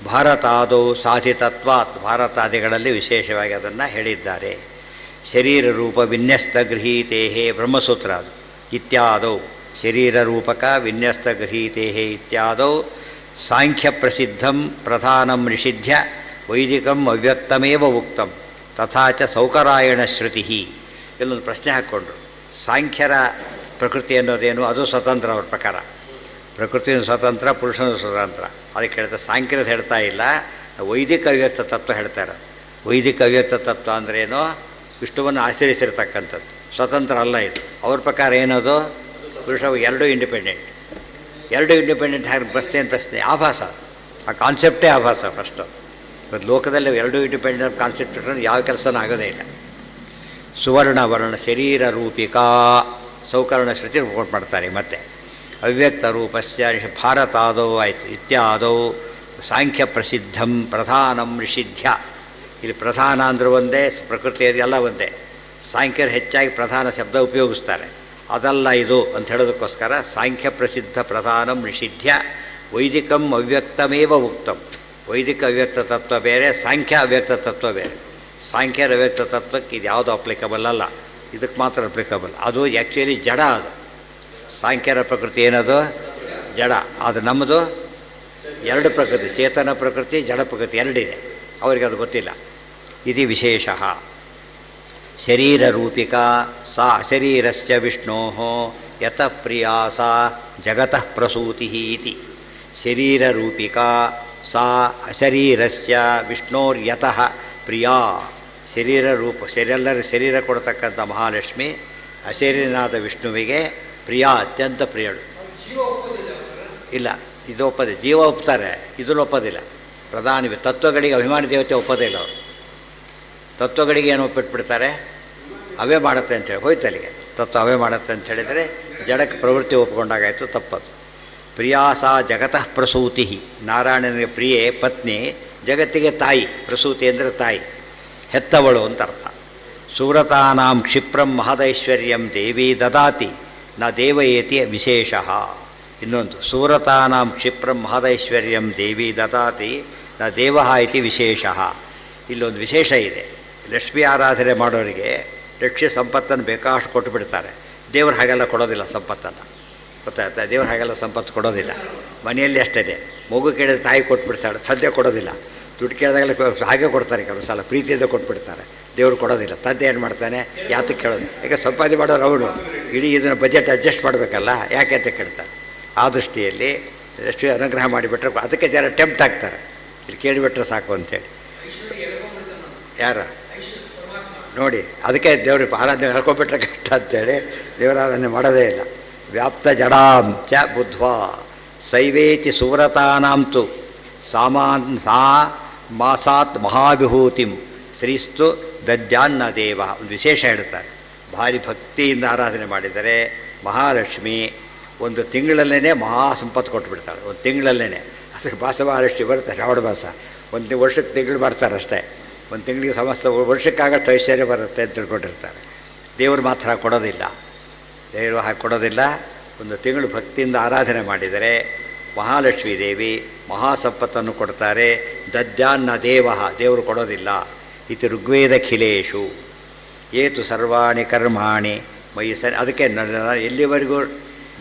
ಭಾರತಾದೌ ಸಾಧಿತತ್ವಾತ್, ಭಾರತಾದಿಗಳಲ್ಲಿ ವಿಶೇಷವಾಗಿ ಅದನ್ನು ಹೇಳಿದ್ದಾರೆ. ಶರೀರ ರೂಪ ವಿನ್ಯಸ್ತ ಗೃಹೀತೇ ಬ್ರಹ್ಮಸೂತ್ರ ಅದು. ಇತ್ಯಾದೌ ಶರೀರ ರೂಪಕ ವಿನ್ಯಸ್ತ ಗೃಹೀತೇ ಇತ್ಯಾದೌ ಸಾಂಖ್ಯ ಪ್ರಸಿದ್ಧಂ ಪ್ರಧಾನಂ ನಿಷಿಧ್ಯ ವೈದಿಕಂ ಅವ್ಯಕ್ತಮೇವ ಉಕ್ತಂ ತಥಾಚ ಸೌಕರಾಯಣ ಶ್ರುತಿ. ಇಲ್ಲೊಂದು ಪ್ರಶ್ನೆ ಹಾಕ್ಕೊಂಡ್ರು. ಸಾಂಖ್ಯರ ಪ್ರಕೃತಿ ಅನ್ನೋದೇನು? ಅದು ಸ್ವತಂತ್ರ. ಅವ್ರ ಪ್ರಕಾರ ಪ್ರಕೃತಿಯೂ ಸ್ವತಂತ್ರ, ಪುರುಷನೂ ಸ್ವತಂತ್ರ. ಅದಕ್ಕೆ ಹೇಳ್ತಾರೆ ಸಾಂಖ್ಯದ ಹೇಳ್ತಾ ಇಲ್ಲ, ವೈದಿಕ ಅವ್ಯಕ್ತ ತತ್ವ ಹೇಳ್ತಾರೆ. ವೈದಿಕ ಅವ್ಯಕ್ತ ತತ್ವ ಅಂದ್ರೇನು? ವಿಷ್ಣುವನ್ನು ಆಶ್ರಯಿಸಿರ್ತಕ್ಕಂಥದ್ದು, ಸ್ವತಂತ್ರ ಅಲ್ಲ ಇದು. ಅವ್ರ ಪ್ರಕಾರ ಏನದು? ಪುರುಷ ಎರಡೂ ಇಂಡಿಪೆಂಡೆಂಟ್. ಎರಡು ಇಂಡಿಪೆಂಡೆಂಟ್ ಹಾಗೆ ಪ್ರಶ್ನೆ ಆಭಾಸ. ಆ ಕಾನ್ಸೆಪ್ಟೇ ಆಭಾಸ. ಫಸ್ಟು ಇವತ್ತು ಲೋಕದಲ್ಲಿ ಎರಡೂ ಇಂಡಿಪೆಂಡೆಂಟ್ ಕಾನ್ಸೆಪ್ಟ್ ಇಟ್ಕೊಂಡು ಯಾವ ಕೆಲಸನೂ ಆಗೋದೇ ಇಲ್ಲ. ಸುವರ್ಣ ವರ್ಣ ಶರೀರ ರೂಪಿಕಾ ಸೌಕರ್ಣ ಶ್ರುತಿ ರಿಪೋರ್ಟ್ ಮಾಡ್ತಾರೆ. ಮತ್ತು ಅವ್ಯಕ್ತ ರೂಪಸ್ಯ ಭಾರತಾದೌ ಆಯಿತು. ಇತ್ಯಾದೌ ಸಾಂಖ್ಯ ಪ್ರಸಿದ್ಧಂ ಪ್ರಧಾನಂ ನಿಷಿಧ್ಯ. ಇಲ್ಲಿ ಪ್ರಧಾನ ಅಂದರೂ ಒಂದೇ, ಪ್ರಕೃತಿ ಎಲ್ಲ ಒಂದೇ. ಸಾಂಖ್ಯರು ಹೆಚ್ಚಾಗಿ ಪ್ರಧಾನ ಶಬ್ದ ಉಪಯೋಗಿಸ್ತಾರೆ. ಅದಲ್ಲ ಇದು ಅಂತ ಹೇಳೋದಕ್ಕೋಸ್ಕರ ಸಾಂಖ್ಯ ಪ್ರಸಿದ್ಧ ಪ್ರಧಾನಂ ನಿಷಿಧ್ಯ ವೈದಿಕಂ ಅವ್ಯಕ್ತಮೇವ ಉಕ್ತಂ. ವೈದಿಕ ಅವ್ಯಕ್ತ ತತ್ವ ಬೇರೆ, ಸಾಂಖ್ಯ ಅವ್ಯಕ್ತ ತತ್ವ ಬೇರೆ. ಸಾಂಖ್ಯದ ಅವ್ಯಕ್ತ ತತ್ವಕ್ಕೆ ಇದು ಯಾವುದು ಅಪ್ಲಿಕಬಲ್ ಅಲ್ಲ, ಇದಕ್ಕೆ ಮಾತ್ರ ಅಪ್ಲಿಕಬಲ್. ಅದು ಆ್ಯಕ್ಚುಲಿ ಜಡ. ಅದು ಸಾಂಖ್ಯರ ಪ್ರಕೃತಿ ಏನದು? ಜಡ. ಅದು ನಮ್ಮದು ಎರಡು ಪ್ರಕೃತಿ, ಚೇತನ ಪ್ರಕೃತಿ, ಜಡ ಪ್ರಕೃತಿ ಎರಡಿದೆ. ಅವರಿಗೆ ಅದು ಗೊತ್ತಿಲ್ಲ. ಇದು ವಿಶೇಷ. ಶರೀರರೂಪಿಕಾ ಸಾ ಅಶರೀರಶ್ಚ ವಿಷ್ಣೋ ಯತಃ ಪ್ರಿಯಾ ಸಾ ಜಗತಃ ಪ್ರಸೂತಿ ಇತಿ. ಶರೀರರೂಪಿಕಾ ಸಾ ಅಶರೀರಶ್ಚ ವಿಷ್ಣೋರ್ಯತಃ ಪ್ರಿಯಾ. ಶರೀರ ರೂಪ, ಎಲ್ಲರ ಶರೀರ ಕೊಡ್ತಕ್ಕಂಥ ಮಹಾಲಕ್ಷ್ಮಿ ಅಶರೀರನಾದ ವಿಷ್ಣುವಿಗೆ ಪ್ರಿಯ, ಅತ್ಯಂತ ಪ್ರಿಯಳು. ಇಲ್ಲ, ಇದು ಒಪ್ಪದೆ. ಜೀವ ಒಪ್ತಾರೆ, ಇದನ್ನು ಒಪ್ಪೋದಿಲ್ಲ. ಪ್ರಧಾನ ತತ್ವಗಳಿಗೆ ಅಭಿಮಾನಿ ದೇವತೆ ಒಪ್ಪೋದೇ ಇಲ್ಲ ಅವರು. ತತ್ವಗಳಿಗೆ ಏನು ಒಪ್ಪಿಟ್ಬಿಡ್ತಾರೆ? ಅವೇ ಮಾಡುತ್ತೆ ಅಂತೇಳಿ ಹೋಯ್ತು ಅಲ್ಲಿಗೆ. ತತ್ವ ಅವೇ ಮಾಡುತ್ತೆ ಅಂತ ಹೇಳಿದರೆ ಜಡಕ್ಕೆ ಪ್ರವೃತ್ತಿ ಒಪ್ಪಿಕೊಂಡಾಗಾಯಿತು, ತಪ್ಪದು. ಪ್ರಿಯಾಸ ಜಗತಃ ಪ್ರಸೂತಿ. ನಾರಾಯಣನಿಗೆ ಪ್ರಿಯೆ ಪತ್ನಿ, ಜಗತ್ತಿಗೆ ತಾಯಿ. ಪ್ರಸೂತಿ ಅಂದರೆ ತಾಯಿ, ಹೆತ್ತವಳು ಅಂತ ಅರ್ಥ. ಸುವ್ರತಾನಾಂ ಕ್ಷಿಪ್ರಂ ಮಹದೈಶ್ವರ್ಯಂ ದೇವಿ ದದಾತಿ ನ ದೇವಯೇತಿ ವಿಶೇಷ. ಇನ್ನೊಂದು, ಸುವ್ರತಾನಾಂ ಕ್ಷಿಪ್ರಂ ಮಹದೈಶ್ವರ್ಯಂ ದೇವಿ ದದಾತಿ ನ ದೇವ ಇತಿ ವಿಶೇಷ. ಇಲ್ಲೊಂದು ವಿಶೇಷ ಇದೆ. ಲಕ್ಷ್ಮೀ ಆರಾಧನೆ ಮಾಡೋರಿಗೆ ಲಕ್ಷ್ಮಿ ಸಂಪತ್ತನ್ನು ಬೇಕಾಷ್ಟು ಕೊಟ್ಟು ಬಿಡ್ತಾರೆ. ದೇವ್ರು ಹಾಗೆಲ್ಲ ಕೊಡೋದಿಲ್ಲ ಸಂಪತ್ತನ್ನು, ಗೊತ್ತಾಯ್ತಾ? ದೇವ್ರು ಹಾಗೆಲ್ಲ ಸಂಪತ್ತು ಕೊಡೋದಿಲ್ಲ. ಮನೆಯಲ್ಲಿ ಅಷ್ಟೇ, ಮಗು ಕೇಳಿದ ತಾಯಿ ಕೊಟ್ಬಿಡ್ತಾಳೆ, ತಂದೆ ಕೊಡೋದಿಲ್ಲ. ದುಡ್ಡು ಕೇಳಿದಾಗಲೇ ಹಾಗೆ ಕೊಡ್ತಾರೆ, ಕೆಲವು ಸಲ ಪ್ರೀತಿಯಿಂದ ಕೊಟ್ಬಿಡ್ತಾರೆ. ದೇವ್ರು ಕೊಡೋದಿಲ್ಲ. ತಂದೆ ಏನು ಮಾಡ್ತಾನೆ? ಯಾತಕ್ಕೆ ಕೇಳೋದು? ಯಾಕೆ ಸಂಪಾದನೆ ಮಾಡೋರು ಅವನು, ಇಡೀ ಇದನ್ನು ಬಜೆಟ್ ಅಡ್ಜಸ್ಟ್ ಮಾಡಬೇಕಲ್ಲ, ಯಾಕೆ ಅಂತ ಕೇಳ್ತಾರೆ. ಆ ದೃಷ್ಟಿಯಲ್ಲಿ ಎಷ್ಟು ಅನುಗ್ರಹ ಮಾಡಿಬಿಟ್ರೆ ಅದಕ್ಕೆ ಜನ ಟೆಂಪ್ಟ್ ಆಗ್ತಾರೆ, ಇಲ್ಲಿ ಕೇಳಿಬಿಟ್ರೆ ಸಾಕು ಅಂತೇಳಿ. ಯಾರು ನೋಡಿ, ಅದಕ್ಕೆ ದೇವ್ರಿಗೆ ಆರಾಧನೆ ಹೇಳ್ಕೊಬಿಟ್ರೆ ಕಷ್ಟ ಅಂತೇಳಿ ದೇವರಾರಾಧನೆ ಮಾಡೋದೇ ಇಲ್ಲ. ವ್ಯಾಪ್ತ ಜಡಾಂ ಚ ಬುದ್ಧ್ವಾ ಸೈವೇತಿ ಸುವ್ರತಾನಾಂತು ಸಾ ಮಾಸಾತ್ ಮಹಾವಿಭೂತಿಂ ಶ್ರೀಸ್ತು ದದ್ಯಾನ್ನ ದೇವ. ಒಂದು ವಿಶೇಷ ಹೇಳ್ತಾರೆ. ಭಾರಿ ಭಕ್ತಿಯಿಂದ ಆರಾಧನೆ ಮಾಡಿದರೆ ಮಹಾಲಕ್ಷ್ಮಿ ಒಂದು ತಿಂಗಳಲ್ಲೇ ಮಹಾ ಸಂಪತ್ತು ಕೊಟ್ಟುಬಿಡ್ತಾಳೆ. ಒಂದು ತಿಂಗಳಲ್ಲೇ. ಅದಕ್ಕೆ ಮಹಾಲಕ್ಷ್ಮಿ ಬರುತ್ತೆ, ಶ್ರಾವಣ ಮಾಸ. ಒಂದು ವರ್ಷಕ್ಕೆ ತಿಂಗಳು ಮಾಡ್ತಾರೆ ಅಷ್ಟೇ. ಒಂದು ತಿಂಗಳಿಗೆ ಸಮಸ್ತ ವರ್ಷಕ್ಕಾಗಷ್ಟು ಐಶ್ವರ್ಯ ಬರುತ್ತೆ ಅಂತ ತಿಳ್ಕೊಂಡಿರ್ತಾರೆ. ದೇವರು ಮಾತ್ರ ಕೊಡೋದಿಲ್ಲ, ದೇವರು ಹಾಗೆ ಕೊಡೋದಿಲ್ಲ. ಒಂದು ತಿಂಗಳು ಭಕ್ತಿಯಿಂದ ಆರಾಧನೆ ಮಾಡಿದರೆ ಮಹಾಲಕ್ಷ್ಮೀ ದೇವಿ ಮಹಾಸಂಪತ್ತನ್ನು ಕೊಡ್ತಾರೆ. ದದ್ಯಾನ್ನ ದೇವ, ದೇವರು ಕೊಡೋದಿಲ್ಲ. ಇತಿ ಋಗ್ವೇದಖಿಲೇಶು ಏತು ಸರ್ವಾಣಿ ಕರ್ಮಾಣಿ ಮಯಿ ಅದಕ್ಕೆ ಎಲ್ಲಿವರೆಗೂ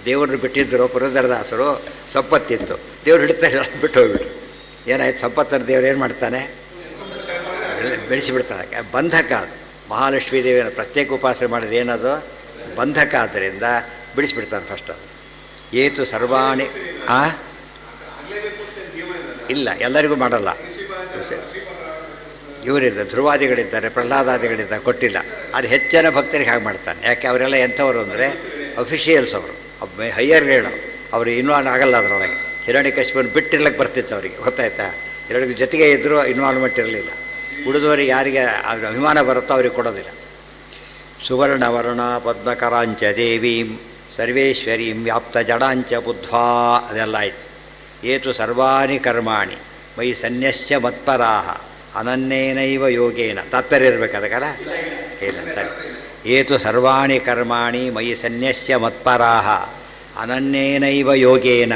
ದೇವ್ರನ್ನ ಬಿಟ್ಟಿದ್ದರು ಪುರಂದರದಾಸರು, ಸಂಪತ್ತಿತ್ತು. ದೇವ್ರು ಹಿಡ್ತಾ ಬಿಟ್ಟು ಹೋಗ್ಬಿಟ್ರು. ಏನಾಯ್ತು? ಸಂಪತ್ತನ್ನು ದೇವ್ರು ಏನು ಮಾಡ್ತಾನೆ? ಬೆಳೆಸಿಬಿಡ್ತಾನೆ. ಬಂಧಕ ಅದು. ಮಹಾಲಕ್ಷ್ಮೀ ದೇವಿಯನ್ನು ಪ್ರತ್ಯೇಕ ಉಪಾಸನೆ ಮಾಡಿದ ಏನದು? ಬಂಧಕ. ಆದ್ದರಿಂದ ಬಿಡಿಸಿಬಿಡ್ತಾನೆ ಫಸ್ಟ್. ಅದು ಏತು ಸರ್ವಾಣಿ ಇಲ್ಲ, ಎಲ್ಲರಿಗೂ ಮಾಡಲ್ಲ. ಇವರಿದ್ದಾರೆ, ಧ್ರುವಾದಿಗಳಿದ್ದಾರೆ, ಪ್ರಹ್ಲಾದಾದಿಗಳಿದ್ದಾರೆ, ಕೊಟ್ಟಿಲ್ಲ. ಅದು ಹೆಚ್ಚಿನ ಭಕ್ತರಿಗೆ ಹಾಗೆ ಮಾಡ್ತಾನೆ. ಯಾಕೆ? ಅವರೆಲ್ಲ ಎಂಥವರು ಅಂದರೆ ಅಫಿಷಿಯಲ್ಸ್. ಅವರು ಹೈಯರ್ ಗ್ರೇಡ್. ಅವರು ಇನ್ವಾಲ್ವ್ ಆಗಲ್ಲ ಅದರೊಳಗೆ. ಹಿರಣ್ಯಕಶಿಪನ ಬಿಟ್ಟಿರ್ಲಕ್ಕೆ ಬರ್ತಿತ್ತು ಅವರಿಗೆ, ಗೊತ್ತಾಯ್ತಾ? ಎರಡು ಜೊತೆಗೆ ಇದ್ದರೂ ಇನ್ವಾಲ್ವ್ಮೆಂಟ್ ಇರಲಿಲ್ಲ. ಉಳಿದವರಿಗೆ ಯಾರಿಗೆ ಅದ್ರ ಅಭಿಮಾನ ಬರುತ್ತೋ ಅವ್ರಿಗೆ ಕೊಡೋದಿಲ್ಲ. ಸುವರ್ಣವರ್ಣ ಪದ್ಮಕರಾಂಚ ದೇವೀಂ ಸರ್ವೇಶ್ವರೀಂ ವ್ಯಾಪ್ತ ಜಡಾಂಚ ಬುದ್ಧ್ವಾ. ಅದೆಲ್ಲ ಆಯಿತು. ಏತು ಸರ್ವಾಣಿ ಕರ್ಮಾಣಿ ಮಯಿ ಸನ್ಯಸ್ಯ ಮತ್ಪರಾಹ ಅನನ್ಯೇನೈವ ಯೋಗೇನ. ತಾತ್ಪರ್ಯ ಇರಬೇಕು ಅದಕ್ಕಲ್ಲ? ಇಲ್ಲ, ಸರಿ. ಏತು ಸರ್ವಾಣಿ ಕರ್ಮಾಣಿ ಮಯಿ ಸನ್ಯಸ್ಯ ಮತ್ಪರಾಹ ಅನನ್ಯೇನೈವ ಯೋಗೇನ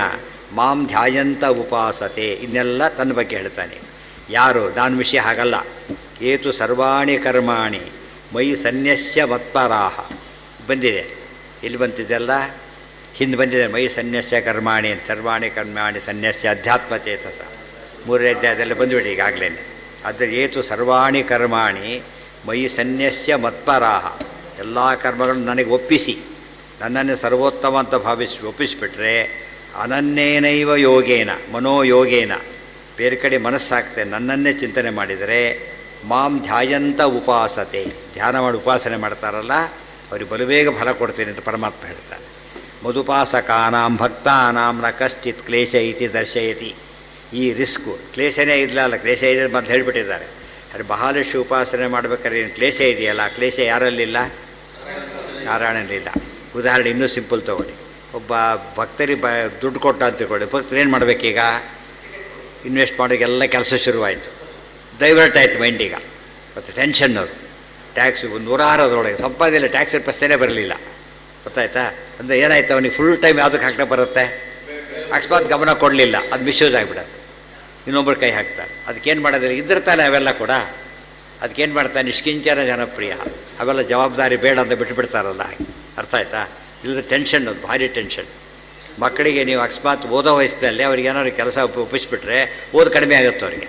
ಮಾಂ ಧ್ಯಾಯಂತ ಉಪಾಸತೆ. ಇನ್ನೆಲ್ಲ ತನ್ನ ಬಗ್ಗೆ ಹೇಳ್ತಾನೆ. ಯಾರು? ನಾನು ವಿಷಯ ಹಾಗಲ್ಲ. ಏತು ಸರ್ವಾಣಿ ಕರ್ಮಾಣಿ ಮಯಿ ಸನ್ಯಸ್ಯ ಮತ್ಪರಾಹ ಬಂದಿದೆ. ಇಲ್ಲಿ ಬಂತಿದ್ದೆಲ್ಲ ಹಿಂದೆ ಬಂದಿದೆ. ಮಯಿ ಸನ್ಯಸ್ಯ ಕರ್ಮಾಣಿ ಅಂತ. ಸರ್ವಾಣಿ ಕರ್ಮಾಣಿ ಸನ್ಯಸ್ಯ ಅಧ್ಯಾತ್ಮ ಚೇತಸ. ಮೂರನೇ ಅಧ್ಯಾಯದಲ್ಲಿ ಬಂದುಬಿಡಿ ಈಗಾಗಲೇ. ಅದರ ಏತು ಸರ್ವಾಣಿ ಕರ್ಮಾಣಿ ಮಯಿ ಸನ್ಯಸ್ಯ ಮತ್ಪರಾಹ. ಎಲ್ಲ ಕರ್ಮಗಳನ್ನು ನನಗೆ ಒಪ್ಪಿಸಿ, ನನ್ನನ್ನೇ ಸರ್ವೋತ್ತಮ ಅಂತ ಭಾವಿಸಿ ಒಪ್ಪಿಸಿಬಿಟ್ರೆ ಅನನ್ಯೇನೈವ ಯೋಗೇನ ಮನೋಯೋಗೇನ, ಬೇರೆ ಕಡೆ ಮನಸ್ಸಾಗ್ತದೆ, ನನ್ನನ್ನೇ ಚಿಂತನೆ ಮಾಡಿದರೆ ಮಾಂ ಧ್ಯಾಯಂತ ಉಪಾಸತೆ, ಧ್ಯಾನ ಮಾಡಿ ಉಪಾಸನೆ ಮಾಡ್ತಾರಲ್ಲ ಅವ್ರಿಗೆ ಬಲುಬೇಗ ಫಲ ಕೊಡ್ತೀನಿ ಅಂತ ಪರಮಾತ್ಮ ಹೇಳ್ತಾನೆ. ಮದುಪಾಸಕಾನಾಂ ಭಕ್ತಾನಾಂ ನ ಕಶ್ಚಿತ್ ಕ್ಲೇಶ ಇತಿ ದರ್ಶಯತಿ. ಈ ರಿಸ್ಕು ಕ್ಲೇಶನೇ ಇರಲಿಲ್ಲ, ಕ್ಲೇಶ ಇದೆ ಮೊದಲು ಹೇಳಿಬಿಟ್ಟಿದ್ದಾರೆ. ಆದರೆ ಮಹಾಲಕ್ಷ್ಮಿ ಉಪಾಸನೆ ಮಾಡ್ಬೇಕಾದ್ರೆ ಏನು ಕ್ಲೇಶ ಇದೆಯಲ್ಲ, ಆ ಕ್ಲೇಶ ಯಾರಲ್ಲಿಲ್ಲ? ನಾರಾಯಣನಿಲ್ಲ. ಉದಾಹರಣೆ ಇನ್ನೂ ಸಿಂಪಲ್ ತೊಗೊಳ್ಳಿ. ಒಬ್ಬ ಭಕ್ತರಿಗೆ ದುಡ್ಡು ಕೊಟ್ಟ ಅಂತ ತಿಳ್ಕೊಳ್ಳಿ. ಭಕ್ತರು ಏನು ಮಾಡಬೇಕೀಗ? ಇನ್ವೆಸ್ಟ್ ಮಾಡೋಕ್ಕೆಲ್ಲ ಕೆಲಸ ಶುರುವಾಯಿತು. ಡೈವರ್ಟ್ ಆಯಿತು ಮೈಂಡೀಗ. ಮತ್ತು ಟೆನ್ಷನ್. ಅವರು ಟ್ಯಾಕ್ಸ್ ಒಂದು 106 ಅದರೊಳಗೆ ಸಂಪಾದನೆ ಟ್ಯಾಕ್ಸ್ ಪ್ರಶ್ನೆನೇ ಬರಲಿಲ್ಲ, ಗೊತ್ತಾಯ್ತಾ? ಅಂದರೆ ಏನಾಯ್ತು? ಅವನಿಗೆ ಫುಲ್ ಟೈಮ್ ಯಾವುದಕ್ಕೆ ಹಾಕ್ತಾ ಬರುತ್ತೆ? ಅಕಸ್ಮಾತ್ ಗಮನ ಕೊಡಲಿಲ್ಲ, ಅದು ಮಿಸ್ಯೂಸ್ ಆಗಿಬಿಡೋದು, ಇನ್ನೊಬ್ಬರು ಕೈ ಹಾಕ್ತಾರೆ. ಅದಕ್ಕೇನು ಮಾಡೋದಿಲ್ಲ, ಇದ್ರ ತಾನೆ ಅವೆಲ್ಲ ಕೂಡ. ಅದಕ್ಕೇನು ಮಾಡ್ತಾರೆ, ನಿಷ್ಕಿಂಚನ ಜನಪ್ರಿಯ, ಅವೆಲ್ಲ ಜವಾಬ್ದಾರಿ ಬೇಡ ಅಂತ ಬಿಟ್ಟುಬಿಡ್ತಾರಲ್ಲ, ಹಾಗೆ ಅರ್ಥ ಆಯ್ತಾ? ಇಲ್ಲದ ಟೆನ್ಷನ್, ಅದು ಭಾರಿ ಟೆನ್ಷನ್. ಮಕ್ಕಳಿಗೆ ನೀವು ಅಕಸ್ಮಾತ್ ಓದೋ ವಯಸ್ಸಿನಲ್ಲಿ ಅವ್ರಿಗೆ ಏನಾದ್ರು ಕೆಲಸ ಒಪ್ಪಿಸ್ಬಿಟ್ರೆ ಓದು ಕಡಿಮೆ ಆಗುತ್ತೆ ಅವರಿಗೆ.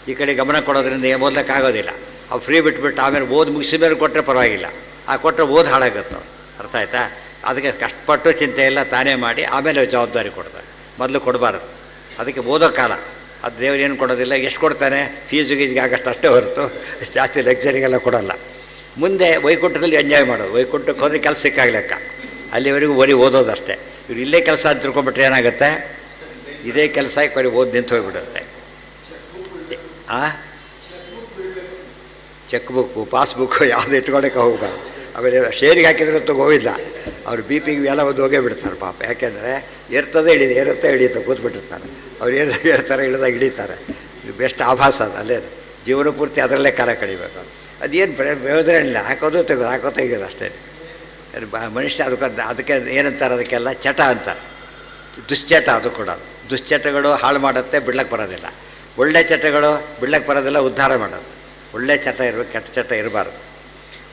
ಈ ಕಡೆ ಗಮನ ಕೊಡೋದ್ರಿಂದ ಓದಲಿಕ್ಕಾಗೋದಿಲ್ಲ. ಅವು ಫ್ರೀ ಬಿಟ್ಬಿಟ್ಟು ಆಮೇಲೆ ಓದು ಮುಗಿಸಿದ ಮೇಲೆ ಕೊಟ್ಟರೆ ಪರವಾಗಿಲ್ಲ, ಆ ಕೊಟ್ಟರೆ ಓದು ಹಾಳಾಗುತ್ತೆ. ಅರ್ಥ ಆಯ್ತಾ? ಅದಕ್ಕೆ ಕಷ್ಟಪಟ್ಟು ಚಿಂತೆ ಎಲ್ಲ ತಾನೇ ಮಾಡಿ ಆಮೇಲೆ ಜವಾಬ್ದಾರಿ ಕೊಡ್ತಾರೆ, ಮೊದಲು ಕೊಡಬಾರ್ದು. ಅದಕ್ಕೆ ಓದೋ ಕಾಲ ಅದು ದೇವ್ರು ಏನು ಕೊಡೋದಿಲ್ಲ, ಎಷ್ಟು ಕೊಡ್ತಾನೆ ಫೀಸು ಗೀಸಿಗೆ ಆಗಷ್ಟು ಅಷ್ಟೇ ಹೊರತು ಜಾಸ್ತಿ ಲಕ್ಸರಿಗೆಲ್ಲ ಕೊಡೋಲ್ಲ. ಮುಂದೆ ವೈಕುಂಠದಲ್ಲಿ ಎಂಜಾಯ್ ಮಾಡೋದು, ವೈಕುಂಠಕ್ಕೆ ಹೋದರೆ ಕೆಲಸ ಸಿಕ್ಕಾಗ್ಲೆಕ್ಕ, ಅಲ್ಲಿವರೆಗೂ ಬರೀ ಓದೋದಷ್ಟೇ. ಇವ್ರು ಇಲ್ಲೇ ಕೆಲಸ ಅಂತ ತಿಳ್ಕೊಂಬಿಟ್ರೆ ಏನಾಗುತ್ತೆ, ಇದೇ ಕೆಲಸ ಬರೀ ಓದಿ ನಿಂತು ಹೋಗಿಬಿಡುತ್ತೆ. ಚೆಕ್ ಬುಕ್ಕು ಪಾಸ್ಬುಕ್ಕು ಯಾವುದು ಇಟ್ಕೊಳ್ಳೋಕೆ ಹೋಗ್ಬಾರ್ದು. ಆಮೇಲೆ ಶೇರಿಗೆ ಹಾಕಿದ್ರೆ ಹೋಗಿಲ್ಲ, ಅವ್ರು ಬಿ ಪಿಗೆ ಎಲ್ಲ ಒಂದು ಹೋಗೇ ಬಿಡ್ತಾರೆ ಪಾಪ. ಯಾಕೆಂದರೆ ಏರ್ತದೆ ಹಿಡಿಯುತ್ತೆ ಕೂತ್ಬಿಟ್ಟಿರ್ತಾರೆ. ಅವ್ರು ಏರ್ತಾರೆ ಇಳಿದಾಗ ಹಿಡಿತಾರೆ. ಇದು ಬೆಸ್ಟ್ ಆಭಾಸ ಅದು, ಅಲ್ಲೇ ಜೀವನ ಪೂರ್ತಿ ಅದರಲ್ಲೇ ಕಾಲ ಕಡಿಬೇಕು. ಅದೇನು ಪ್ರಯೋಜನ ಇಲ್ಲ, ಹಾಕೋದು ತೆಗೆಯೋದು ಅಷ್ಟೇ. ಮನುಷ್ಯ ಅದಕ್ಕೆ ಏನಂತಾರೆ, ಅದಕ್ಕೆಲ್ಲ ಚಟ ಅಂತಾರೆ, ದುಶ್ಚಟ. ಅದು ಕೂಡ ದುಶ್ಚಟಗಳು ಹಾಳು ಮಾಡುತ್ತೆ, ಬಿಡ್ಲಕ್ಕೆ ಬರೋದಿಲ್ಲ. ಒಳ್ಳೆ ಚಟಗಳು ಬಿಡ್ಲಕ್ಕೆ ಬರೋದಿಲ್ಲ, ಉದ್ಧಾರ ಮಾಡೋದು. ಒಳ್ಳೆ ಚಟ ಇರಬೇಕು, ಕೆಟ್ಟ ಚಟ ಇರಬಾರ್ದು.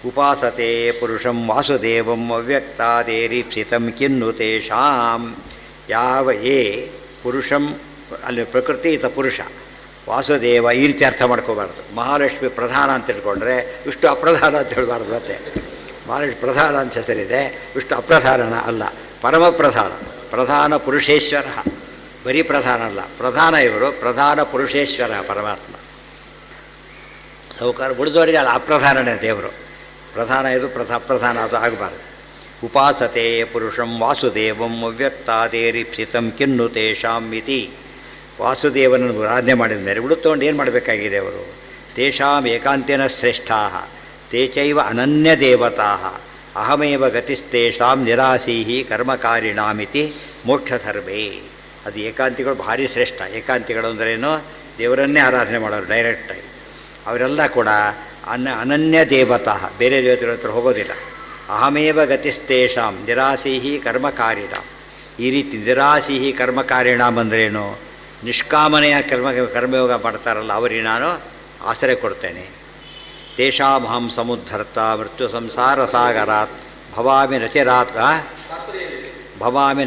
ಉಪಾಸತೆ ಪುರುಷಂ ವಾಸುದೇವಂ ಅವ್ಯಕ್ತಾದೇರೀಪ್ಸಿತಂ ಕಿನ್ನು ತೇಷಾಂ. ಯಾವ ಏ ಪುರುಷಂ, ಅಲ್ಲಿ ಪ್ರಕೃತಿ ಈತ ಪುರುಷ, ವಾಸುದೇವ ಈ ರೀತಿ ಅರ್ಥ ಮಾಡ್ಕೋಬಾರ್ದು. ಮಹಾಲಕ್ಷ್ಮಿ ಪ್ರಧಾನ ಅಂತ ತಿಳ್ಕೊಂಡ್ರೆ ವಿಷ್ಣು ಅಪ್ರಧಾನ ಅಂತ ಹೇಳಬಾರ್ದು. ಮತ್ತೆ ಮಹಾಲಕ್ಷ್ಮಿ ಪ್ರಧಾನ ಅಂತ ಹೆಸರಿದೆ, ವಿಷ್ಣು ಅಪ್ರಧಾನ ಅಲ್ಲ, ಪರಮ ಪ್ರಧಾನ. ಪ್ರಧಾನ ಪುರುಷೇಶ್ವರ, ಬರೀ ಪ್ರಧಾನ ಅಲ್ಲ, ಪ್ರಧಾನ. ಇವರು ಪ್ರಧಾನ ಪುರುಷೇಶ್ವರ ಪರಮಾತ್ಮ. ಸೌಕಾರ ಉಳಿದವರಿಗೆ ಅಲ್ಲ, ಅಪ್ರಧಾನನೇ ದೇವರು. ಪ್ರಧಾನ ಇದು ಅಪ್ರಧಾನ ಅದು ಆಗಬಾರ್ದು. ಉಪಾಸತೆ ಪುರುಷಂ ವಾಸುದೇವಂ ಅವ್ಯಕ್ತಾದೇರೀಪ್ಸಿತಂ ಕಿನ್ನು ತೇಷಾಂ ಇತಿ. ವಾಸುದೇವನನ್ನು ಆರಾಧನೆ ಮಾಡಿದ ಮೇಲೆ ಉಳಿದುಕೊಂಡು ಏನು ಮಾಡಬೇಕಾಗಿದೆ ಅವರು? ತೇಷಾಂ ಏಕಾಂತೇನ ಶ್ರೇಷ್ಠಾ ತೇ ಚೈವ ಅನನ್ಯ ದೇವತಾ ಅಹಮೇವ ಗತಿಸ್ತೇಷಾಂ ನಿರಾಸೀಹಿ ಕರ್ಮಕಾರಿಣಾಮಿತಿ ಮೋಕ್ಷಧರ್ಮೇ. ಅದು ಏಕಾಂತಿಗಳು ಭಾರಿ ಶ್ರೇಷ್ಠ. ಏಕಾಂತಿಗಳು ಅಂದ್ರೇನು? ದೇವರನ್ನೇ ಆರಾಧನೆ ಮಾಡೋರು ಡೈರೆಕ್ಟಾಗಿ. ಅವರೆಲ್ಲ ಕೂಡ ಅನನ್ಯ ದೇವತಾ, ಬೇರೆ ದೇವತೆಗಳ ಹತ್ರ ಹೋಗೋದಿಲ್ಲ. ಅಹಮೇವ ಗತಿಸ್ತೇಷಾಂ ನಿರಾಸೀಹಿ ಕರ್ಮಕಾರಿಣಾಂ. ಈ ರೀತಿ ನಿರಾಸೀಹಿ ಕರ್ಮಕಾರಿಣಾಂ ಅಂದ್ರೇನು? ನಿಷ್ಕಾಮನೆಯ ಕರ್ಮಯೋಗ ಮಾಡ್ತಾರಲ್ಲ, ಅವರಿಗೆ ನಾನು ಆಶ್ರಯ ಕೊಡ್ತೇನೆ. ತೇಷಾಮಹಂ ಸಮುದ್ಧರ್ತ ಮೃತ್ಯು ಸಂಸಾರ ಸಾಗರಾತ್ ಭವಾಮಿ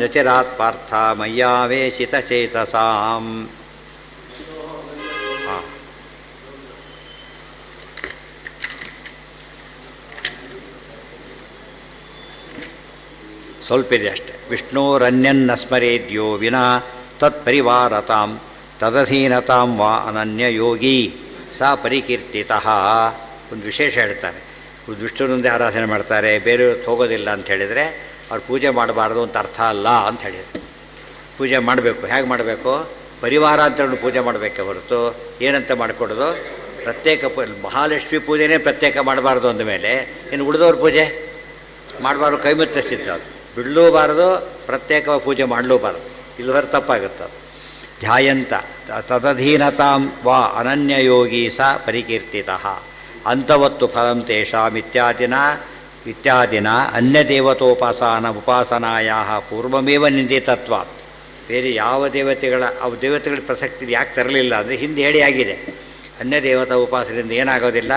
ನಚಿರಾತ್ ಪಾರ್ಥ ಮಯ್ಯಾವೇಶಿತ ಚೇತಸಾಂ. ಸ್ವಲ್ಪ ಇದೆ ಅಷ್ಟೆ. ವಿಷ್ಣೋರನ್ಯನ್ನ ಸ್ಮರೇದ್ಯೋ ವಿನಾ ತತ್ಪರಿವಾರತಾಂ ತದಧೀನತಾಂ ವಾ ಅನನ್ಯ ಯೋಗಿ ಸಾ ಪರಿಕೀರ್ತಿತಃ. ಒಂದು ವಿಶೇಷ ಹೇಳ್ತಾರೆ, ವಿಷ್ಣುವಿನೊಂದೇ ಆರಾಧನೆ ಮಾಡ್ತಾರೆ, ಬೇರೆಯವ್ರು ಹೋಗೋದಿಲ್ಲ ಅಂತ ಹೇಳಿದರೆ ಅವ್ರು ಪೂಜೆ ಮಾಡಬಾರ್ದು ಅಂತ ಅರ್ಥ ಅಲ್ಲ ಅಂತ ಹೇಳಿದರು. ಪೂಜೆ ಮಾಡಬೇಕು. ಹೇಗೆ ಮಾಡಬೇಕು? ಪರಿವಾರ ಅಂತೇಳಿ ಪೂಜೆ ಮಾಡಬೇಕೆ ಹೊರತು ಏನಂತ ಮಾಡಿಕೊಡೋದು? ಪ್ರತ್ಯೇಕ ಮಹಾಲಕ್ಷ್ಮಿ ಪೂಜೆನೇ ಪ್ರತ್ಯೇಕ ಮಾಡಬಾರ್ದು ಅಂದಮೇಲೆ ಇನ್ನು ಉಳಿದವ್ರ ಪೂಜೆ ಮಾಡಬಾರ್ದು, ಕೈಮುತ್ತಿಸಿದ್ದು ಅದು ಬಿಡಲೂಬಾರ್ದು, ಪ್ರತ್ಯೇಕವಾಗಿ ಪೂಜೆ ಮಾಡಲೂಬಾರ್ದು. ಇಲ್ಲವರೆ ತಪ್ಪಾಗುತ್ತೆ. ಧ್ಯಾಯಂತ ತದಧೀನತಾಂ ವಾ ಅನನ್ಯ ಯೋಗಿ ಸ ಪರಿಕೀರ್ತಿತಃ ಅಂತವತ್ತು ಫಲಂ ತೇಷಾಂ ಇತ್ಯಾದಿನ ಉಪಾಸನಾಯಾ ಪೂರ್ವಮೇವ ನಿಂದಿತತ್ವಾತ್. ಬೇರೆ ಯಾವ ದೇವತೆಗಳ ಪ್ರಸಕ್ತಿ ಯಾಕೆ ತರಲಿಲ್ಲ ಅಂದರೆ ಹಿಂದೆ ಹೇಳಿ ಆಗಿದೆ. ಅನ್ಯ ದೇವತಾ ಉಪಾಸನೆಯಿಂದ ಏನಾಗೋದಿಲ್ಲ,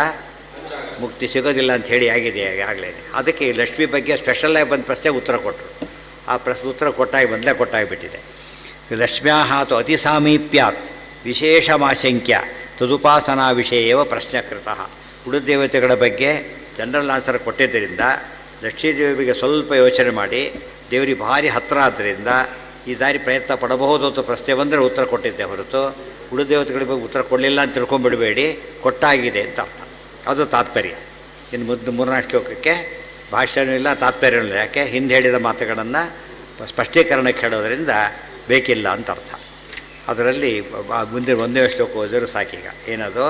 ಮುಕ್ತಿ ಸಿಗೋದಿಲ್ಲ ಅಂತ ಹೇಳಿ ಆಗಿದೆ ಆಗಲೇ. ಅದಕ್ಕೆ ಲಕ್ಷ್ಮಿ ಬಗ್ಗೆ ಸ್ಪೆಷಲಾಗಿ ಬಂದ ಪ್ರಶ್ನೆ ಉತ್ತರ ಕೊಟ್ಟರು. ಆ ಉತ್ತರ ಕೊಟ್ಟಾಗಿಬಿಟ್ಟಿದೆ. ಲಕ್ಷ್ಮ್ಯಾಹಾತು ಅತಿ ಸಾಮೀಪ್ಯಾತ್ ವಿಶೇಷಮಾಶಂಕ್ಯ ತದುಪಾಸನಾ ವಿಷಯವ ಪ್ರಶ್ನಕೃತಃ. ಉಳಿದ ದೇವತೆಗಳ ಬಗ್ಗೆ ಜನರಲ್ ಆನ್ಸರ್ ಕೊಟ್ಟಿದ್ದರಿಂದ ಲಕ್ಷ್ಮೀದೇವಿ ಬಗ್ಗೆ ಸ್ವಲ್ಪ ಯೋಚನೆ ಮಾಡಿ ದೇವರಿಗೆ ಭಾರಿ ಹತ್ತಿರ ಆದ್ದರಿಂದ ಈ ದಾರಿ ಪ್ರಯತ್ನ ಪಡಬಹುದು ಅಂತ ಪ್ರಶ್ನೆ ಬಂದರೆ ಉತ್ತರ ಕೊಟ್ಟಿದ್ದೆ ಹೊರತು ಉಳಿದ ದೇವತೆಗಳ ಬಗ್ಗೆ ಉತ್ತರ ಕೊಡಲಿಲ್ಲ ಅಂತ ತಿಳ್ಕೊಂಬಿಡಬೇಡಿ, ಕೊಟ್ಟಾಗಿದೆ ಅಂತ ಅರ್ಥ. ಅದು ತಾತ್ಪರ್ಯ. ಇನ್ನು ಮೂರನೇ ಶ್ಲೋಕಕ್ಕೆ ಭಾಷ್ಯನೂ ಇಲ್ಲ, ತಾತ್ಪರ್ಯವೂ ಇಲ್ಲ. ಯಾಕೆ? ಹಿಂದೆ ಹೇಳಿದ ಮಾತುಗಳನ್ನು ಸ್ಪಷ್ಟೀಕರಣಕ್ಕೆ ಹೇಳೋದ್ರಿಂದ ಬೇಕಿಲ್ಲ ಅಂತ ಅರ್ಥ. ಅದರಲ್ಲಿ ಮುಂದೆ ಒಂದೇ ಶ್ಲೋಕ ಓದಿದ್ರು ಸಾಕೀಗ. ಏನದು?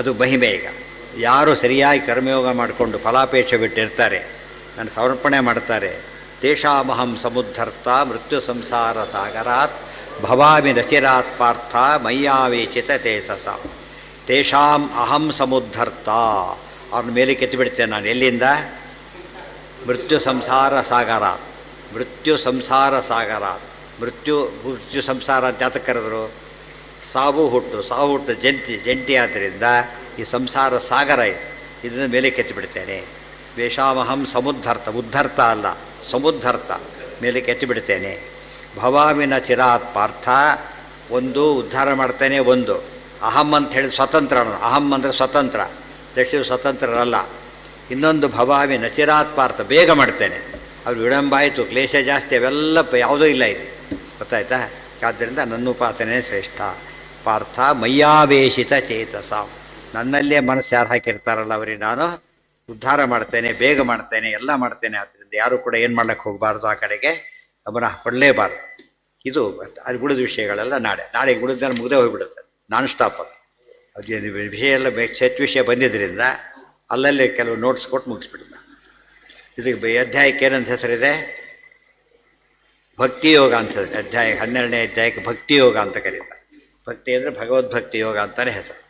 ಅದು ಮಹಿಮೆ. ಈಗ ಯಾರು ಸರಿಯಾಗಿ ಕರ್ಮಯೋಗ ಮಾಡಿಕೊಂಡು ಫಲಾಪೇಕ್ಷೆ ಬಿಟ್ಟಿರ್ತಾರೆ, ನಾನು ಸಮರ್ಪಣೆ ಮಾಡ್ತಾರೆ, ತೇಷಾಮಹಂ ಸಮುದ್ಧರ್ತ ಮೃತ್ಯು ಸಂಸಾರ ಸಾಗರಾತ್ ಭವಾಮಿ ನಚಿರಾತ್ ಪಾರ್ಥ ಮಯ್ಯಾವೇಚಿತ ತೇಜಸ. ತೇಷಾಂ ಅಹಂ ಸಮುದ್ಧರ್ತ, ಅವ್ರನ್ನ ಮೇಲೆ ಕೆತ್ತಿಬಿಡ್ತೇನೆ ನಾನು. ಎಲ್ಲಿಂದ? ಮೃತ್ಯು ಸಂಸಾರ ಸಾಗರಾತ್. ಮೃತ್ಯು ಸಂಸಾರ ಸಾಗರ. ಮೃತ್ಯು ಮೃತ್ಯು ಸಂಸಾರ ಅಂತ ಯಾತಕ್ಕೆ ಕರೆದ್ರು? ಸಾವು ಹುಟ್ಟು ಜಂಟಿ ಆದ್ದರಿಂದ ಈ ಸಂಸಾರ ಸಾಗರ ಇದೆ, ಇದನ್ನು ಮೇಲೆ ಕೆತ್ತಿಬಿಡ್ತೇನೆ. ವೇಷಾಮಹಂ ಉದ್ಧರ್ತ ಅಲ್ಲ, ಸಮುದ್ಧರ್ತ, ಮೇಲೆ ಕೆತ್ತಿಬಿಡ್ತೇನೆ. ಭವಾಮಿನ ಚಿರಾತ್ ಪಾರ್ಥ, ಒಂದು ಉದ್ಧಾರ ಮಾಡ್ತೇನೆ, ಒಂದು ಅಹಂ ಅಂತ ಹೇಳಿ ಸ್ವತಂತ್ರ. ಅಹಂ ಅಂದರೆ ಸ್ವತಂತ್ರ, ಲಕ್ಷ್ಮೀ ಸ್ವತಂತ್ರರಲ್ಲ. ಇನ್ನೊಂದು ಭವಾಮಿ ನಚಿರಾತ್ ಪಾರ್ಥ, ಬೇಗ ಮಾಡ್ತೇನೆ. ಅವ್ರು ವಿಳಂಬಾಯಿತು, ಕ್ಲೇಶ ಜಾಸ್ತಿ, ಅವೆಲ್ಲ ಯಾವುದೂ ಇಲ್ಲ ಇಲ್ಲಿ, ಗೊತ್ತಾಯ್ತಾ? ಆದ್ದರಿಂದ ನನ್ನ ಉಪಾಸನೆ ಶ್ರೇಷ್ಠ. ಪಾರ್ಥ ಮಯ್ಯಾವೇಶಿತ ಚೇತಸ, ನನ್ನಲ್ಲೇ ಮನಸ್ಸು ಯಾರು ಹಾಕಿರ್ತಾರಲ್ಲ ಅವರಿಗೆ ನಾನು ಉದ್ಧಾರ ಮಾಡ್ತೇನೆ, ಬೇಗ ಮಾಡ್ತೇನೆ, ಎಲ್ಲ ಮಾಡ್ತೇನೆ. ಆದ್ದರಿಂದ ಯಾರು ಕೂಡ ಏನು ಮಾಡ್ಲಿಕ್ಕೆ ಹೋಗಬಾರ್ದು, ಆ ಕಡೆಗೆ ಗಮನ ಕೊಡಲೇಬಾರ್ದು. ಇದು ಅದು ಉಳಿದ ವಿಷಯಗಳೆಲ್ಲ ನಾಳೆ ಉಳಿದ್ಮೇಲೆ ಮುಗ್ದೇ ಹೋಗಿಬಿಡುತ್ತೆ, ನಾನ್ ಸ್ಟಾಪ್. ಅದು ವಿಷಯ ಎಲ್ಲ ಸೆಟ್ ವಿಷಯ ಬಂದಿದ್ದರಿಂದ ಅಲ್ಲಲ್ಲಿ ಕೆಲವು ನೋಟ್ಸ್ ಕೊಟ್ಟು ಮುಗಿಸ್ಬಿಡ್ತ. ಇದಕ್ಕೆ ಅಧ್ಯಾಯಕ್ಕೆ ಏನಂತ ಹೆಸರಿದೆ? ಭಕ್ತಿ ಯೋಗ ಅಂತ. ಅಧ್ಯಾಯ 12ನೇ ಅಧ್ಯಾಯಕ್ಕೆ ಭಕ್ತಿ ಯೋಗ ಅಂತ ಕರೀತಾರೆ. ಭಕ್ತಿ ಅಂದರೆ ಭಗವದ್ಭಕ್ತಿ ಯೋಗ ಅಂತಲೇ ಹೆಸರು.